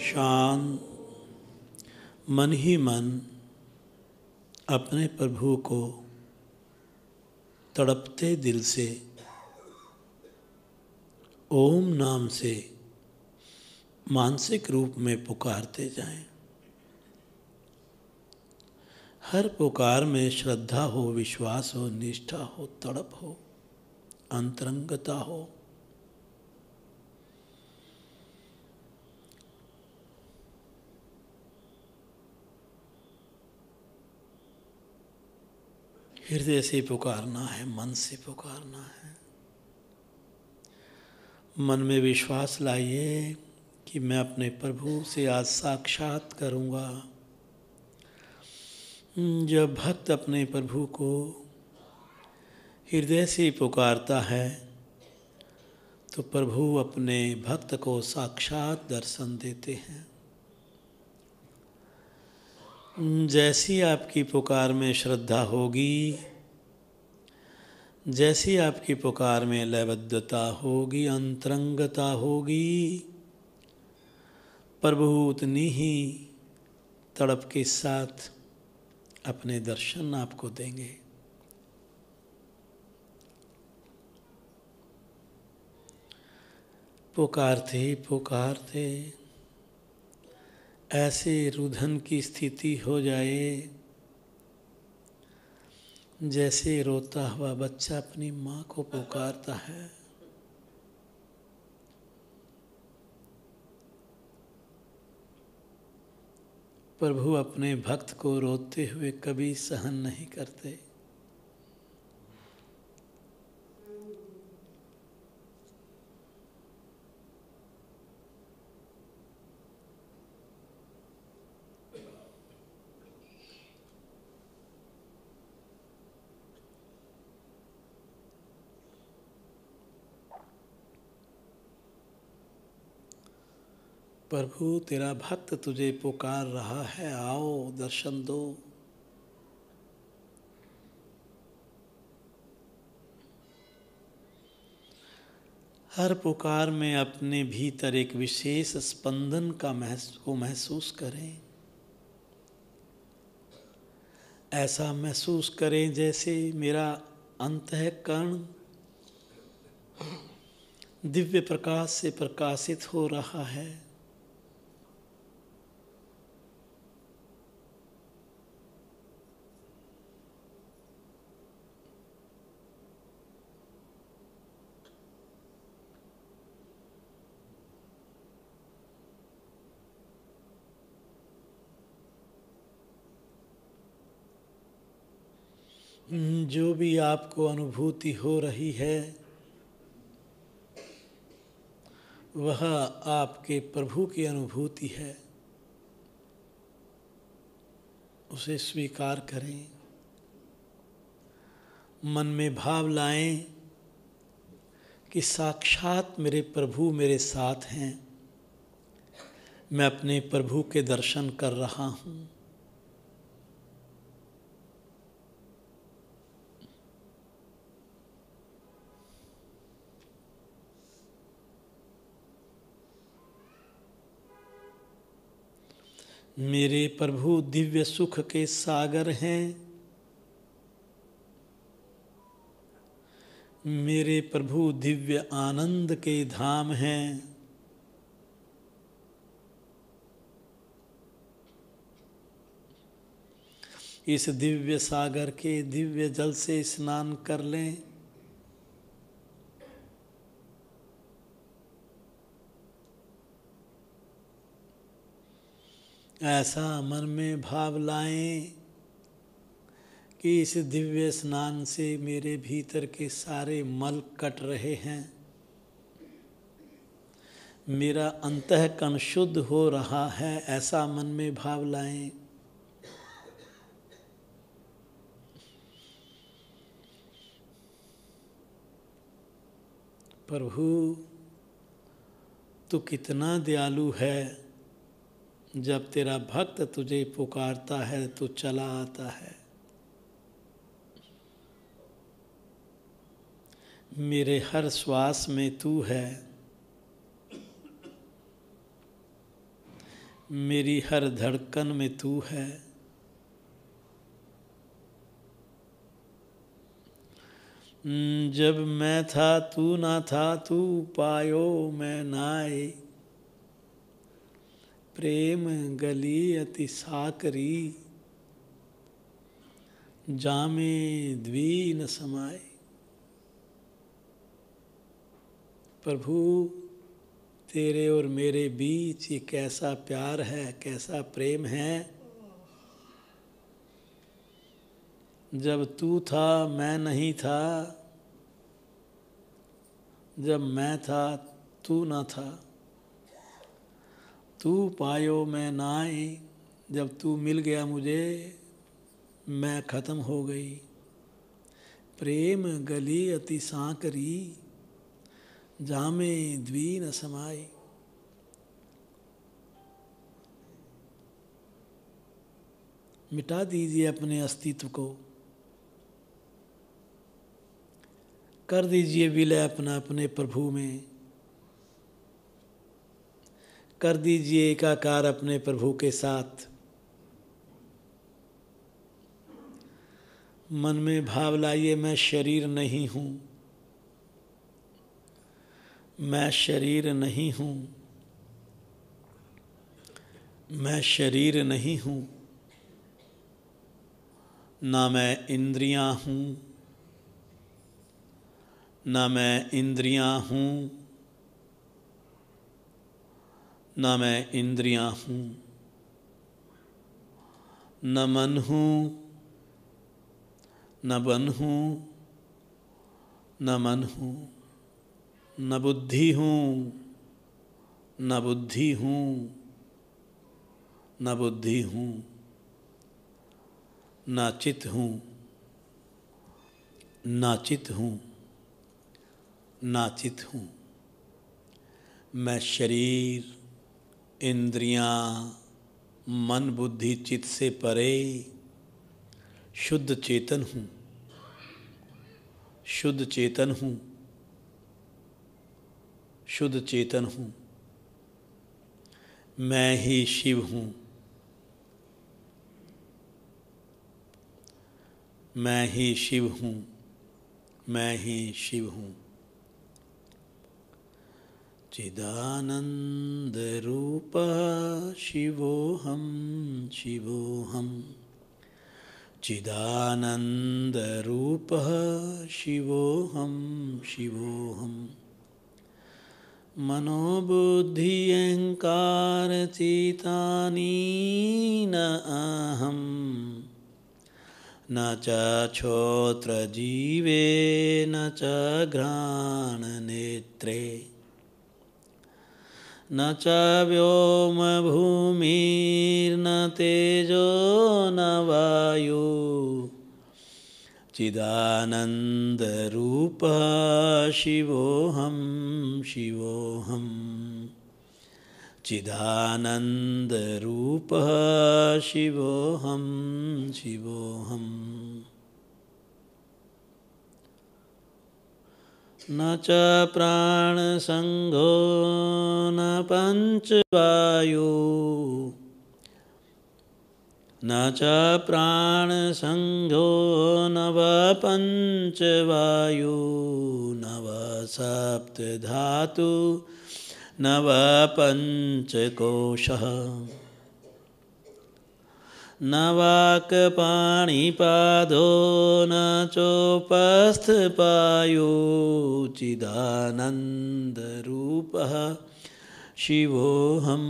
शांत मन ही मन अपने प्रभु को तड़पते दिल से ओम नाम से मानसिक रूप में पुकारते जाएं। हर पुकार में श्रद्धा हो, विश्वास हो, निष्ठा हो, तड़प हो, अंतरंगता हो। हृदय से पुकारना है, मन से पुकारना है। मन में विश्वास लाइए कि मैं अपने प्रभु से आज साक्षात करूँगा। जब भक्त अपने प्रभु को हृदय से पुकारता है तो प्रभु अपने भक्त को साक्षात दर्शन देते हैं। जैसी आपकी पुकार में श्रद्धा होगी, जैसी आपकी पुकार में लयबद्धता होगी, अंतरंगता होगी, प्रभु उतनी ही तड़प के साथ अपने दर्शन आपको देंगे। पुकारते पुकारते ऐसे रुदन की स्थिति हो जाए जैसे रोता हुआ बच्चा अपनी माँ को पुकारता है। प्रभु अपने भक्त को रोते हुए कभी सहन नहीं करते। प्रभु तेरा भक्त तुझे पुकार रहा है, आओ दर्शन दो। हर पुकार में अपने भीतर एक विशेष स्पंदन का महसूस करें। ऐसा महसूस करें जैसे मेरा अंतःकरण दिव्य प्रकाश से प्रकाशित हो रहा है। जो भी आपको अनुभूति हो रही है वह आपके प्रभु की अनुभूति है, उसे स्वीकार करें। मन में भाव लाएं कि साक्षात मेरे प्रभु मेरे साथ हैं, मैं अपने प्रभु के दर्शन कर रहा हूँ। मेरे प्रभु दिव्य सुख के सागर हैं, मेरे प्रभु दिव्य आनंद के धाम हैं। इस दिव्य सागर के दिव्य जल से स्नान कर लें। ऐसा मन में भाव लाएं कि इस दिव्य स्नान से मेरे भीतर के सारे मल कट रहे हैं, मेरा अंतःकरण शुद्ध हो रहा है। ऐसा मन में भाव लाएं। प्रभु तू कितना दयालु है, जब तेरा भक्त तुझे पुकारता है तो चला आता है। मेरे हर श्वास में तू है, मेरी हर धड़कन में तू है। जब मैं था तू ना था, तू पायो मैं नाए। प्रेम गली अति साकरी, जामे द्वी न समाए। प्रभु तेरे और मेरे बीच ये कैसा प्यार है, कैसा प्रेम है। जब तू था मैं नहीं था, जब मैं था तू न था, तू पायो मैं नाए, जब तू मिल गया मुझे मैं ख़त्म हो गई। प्रेम गली अति सांकरी, जामे द्वी न समाए। मिटा दीजिए अपने अस्तित्व को, कर दीजिए विलय अपना अपने प्रभु में, कर दीजिए एकाकार अपने प्रभु के साथ। मन में भाव लाइए मैं शरीर नहीं हूँ, मैं शरीर नहीं हूँ, मैं शरीर नहीं हूँ, ना मैं इंद्रियाँ हूँ, ना मैं इंद्रियाँ हूँ, ना मैं इंद्रियाँ हूँ, न मन हूँ, न बन हूँ, न मन हूँ, न बुद्धि हूँ, न बुद्धि हूँ, न बुद्धि हूँ, न चित हूँ, न चित हूँ, न चित हूँ। मैं शरीर, इंद्रियाँ, मन बुद्धि चित्त से परे शुद्ध चेतन हूँ, शुद्ध चेतन हूँ, शुद्ध चेतन हूँ। मैं ही शिव हूँ, मैं ही शिव हूँ, मैं ही शिव हूँ। चिदानंद रूप शिवोहम शिवोहम, चिदानंद रूप शिवोहम शिवोहम। मनोबुद्धि अहंकार चितानि न अहम, न च क्षोत्र जीवे न च घ्राण नेत्रे, न च व्योम भूमिर्न तेजो न वायु, चिदानंद रूप शिवोहम शिवोहम, चिदानंद रूप शिवोहम शिवोहम। न च प्राण संघो न पंचवायु, न च प्राण संघो न व पंचवायु, न व सप्त धातु न व पंचकोशः, न वाक् पाणिपादो न चोपस्थ पायु, चिदानंद रूपः शिवोहम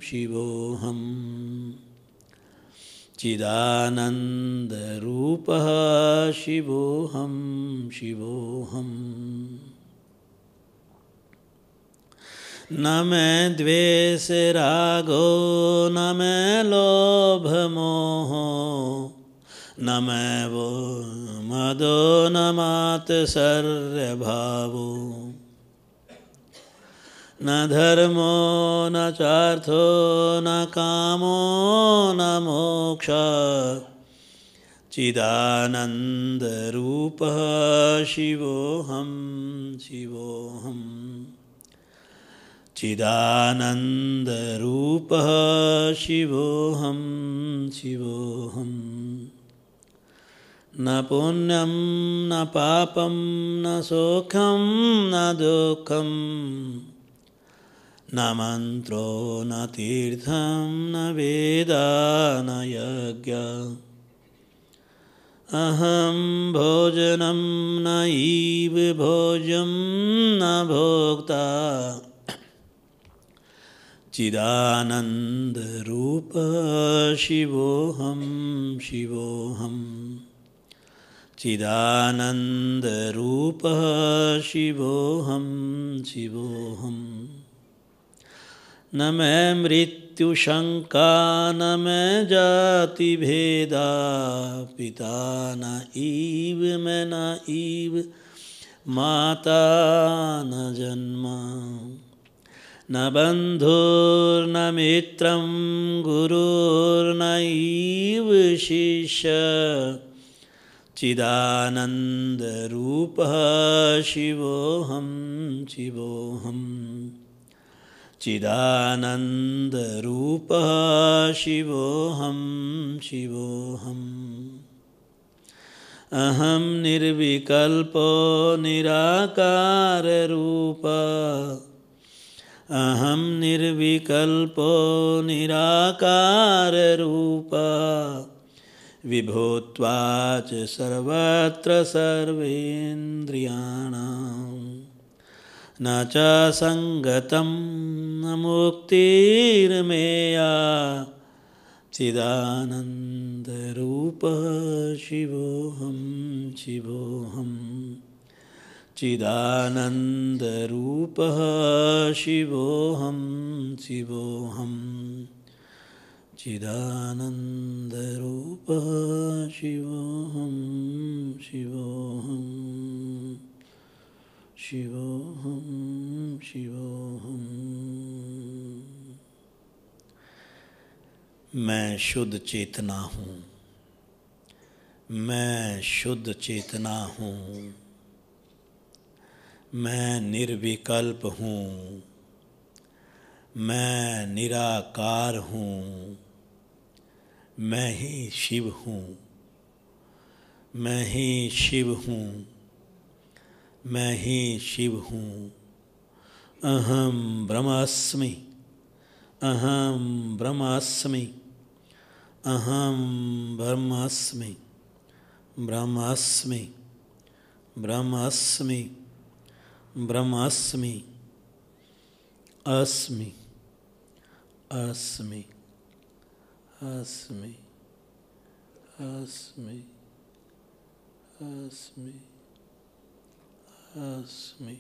शिवोहम, चिदानंद रूपः शिवोहम शिवोहम। न मैं द्वेष रागो न मैं लोभ मोहो, न मैं वो मदो न मात्सर्य भावो, न धर्मो न चार्थो न कामो न मोक्ष, चिदानंद रूपः शिवोहम शिवोहम, चिदानंद रूपः शिवोहम शिवोहम। न पुण्यम न पापम न सुखम न दुखम, न मंत्रो न तीर्थम न वेदा न यज्ञ अहम भोजनम नैव भोज्यम न भोक्ता चिदानंद रूप शिवोहम शिवोहम चिदानंद रूप शिवोहम शिवोहम न मैं मृत्यु शंका न मैं जाति भेदा पिता न ईव मैं न ईव माता न जन्मा न बंधुर्न मित्रं गुरुर्नैव शिष्य चिदानंद रूपः शिवोहम शिवोहम चिदानंद रूपः शिवोहम शिवोहम अहम निर्विकल्पो निराकार रूप अहम निर्विकल्पो निराकार रूप विभूत्वाच सर्वत्र सर्वेन्द्रियाणां न च संगतं न मुक्तिर्मेया चिदानंद रूप शिवोहम शिवोहम चिदानंद रूप शिवोहम शिवोहम चिदानंद रूप शिवोहम शिवोहम शिवोहम शिवोहम। मैं शुद्ध चेतना हूँ, मैं शुद्ध चेतना हूँ, मैं निर्विकल्प हूँ, मैं निराकार हूँ, मैं ही शिव हूँ, मैं ही शिव हूँ, मैं ही शिव हूँ। अहम ब्रह्मास्मि, अहम ब्रह्मास्मि, अहम ब्रह्मास्मि, ब्रह्मास्मि, ब्रह्मास्मि, ब्रह्मास्मि, अस्मि, अस्मि, अस्मि, अस्मि, अस्मि, अस्मि।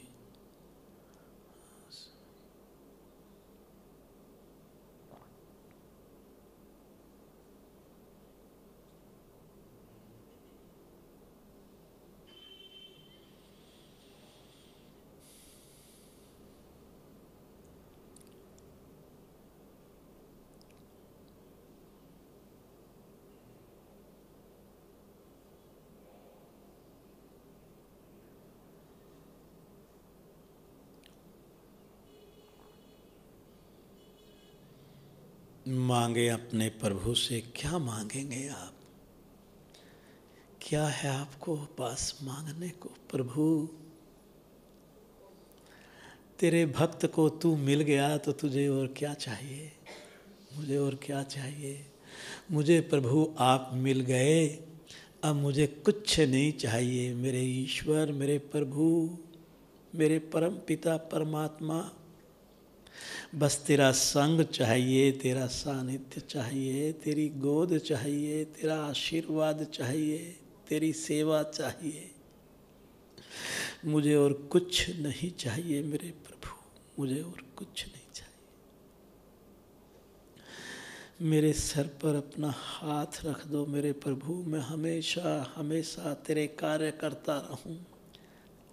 मांगे अपने प्रभु से, क्या मांगेंगे आप? क्या है आपको पास मांगने को? प्रभु तेरे भक्त को तू मिल गया तो तुझे और क्या चाहिए? मुझे और क्या चाहिए? मुझे प्रभु आप मिल गए, अब मुझे कुछ नहीं चाहिए। मेरे ईश्वर, मेरे प्रभु, मेरे परम पिता परमात्मा, बस तेरा संग चाहिए, तेरा सानिध्य चाहिए, तेरी गोद चाहिए, तेरा आशीर्वाद चाहिए, तेरी सेवा चाहिए। मुझे और कुछ नहीं चाहिए मेरे प्रभु, मुझे और कुछ नहीं चाहिए। मेरे सर पर अपना हाथ रख दो मेरे प्रभु, मैं हमेशा हमेशा तेरे कार्य करता रहूं,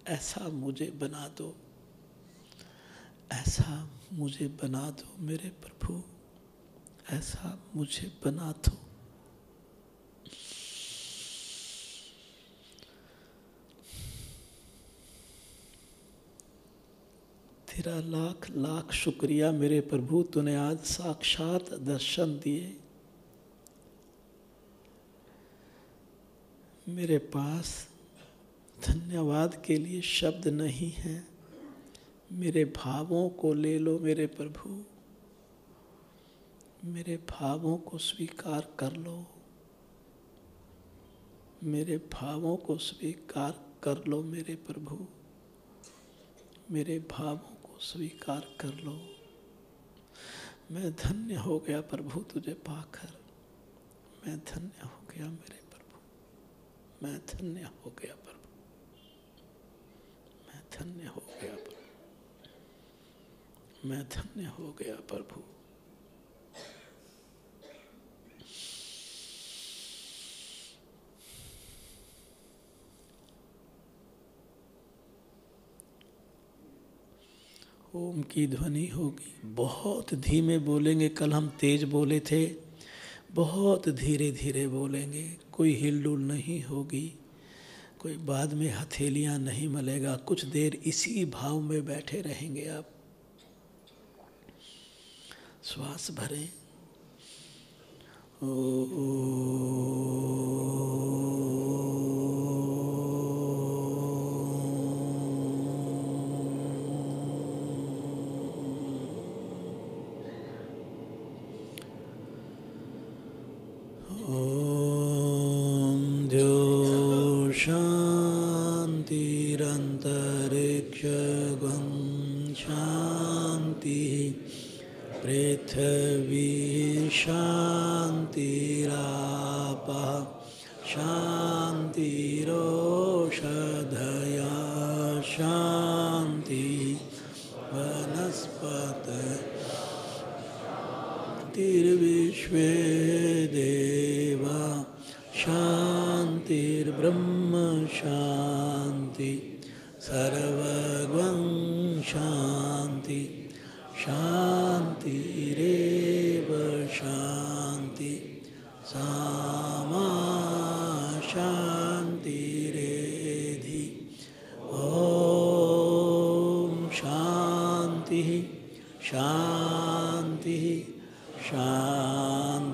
ऐसा मुझे बना दो, ऐसा मुझे बना दो मेरे प्रभु, ऐसा मुझे बना दो। तेरा लाख लाख शुक्रिया मेरे प्रभु, तूने आज साक्षात दर्शन दिए। मेरे पास धन्यवाद के लिए शब्द नहीं है। मेरे भावों को ले लो मेरे प्रभु, मेरे भावों को स्वीकार कर लो, मेरे भावों को स्वीकार कर लो मेरे प्रभु, मेरे भावों को स्वीकार कर लो। मैं धन्य हो गया प्रभु तुझे पाकर, मैं धन्य हो गया मेरे प्रभु, मैं धन्य हो गया प्रभु, मैं धन्य हो गया प्रभु, मैं धन्य हो गया प्रभु। ओम की ध्वनि होगी, बहुत धीमे बोलेंगे। कल हम तेज बोले थे, बहुत धीरे धीरे बोलेंगे। कोई हिलडुल नहीं होगी, कोई बाद में हथेलियां नहीं मलेगा। कुछ देर इसी भाव में बैठे रहेंगे आप। श्वास भरें। शांतिरंतरिक्षगं शांति पृथ्वी शांतिरापः शांतिरोषधया शांति वनस्पतयः शांतिर्विश्वे देवा शांतिर्ब्रह्म शांति सर्वगं शांति शांतिरेव शांति सामा शांतिरेधि। ओम शांति शांति शांति।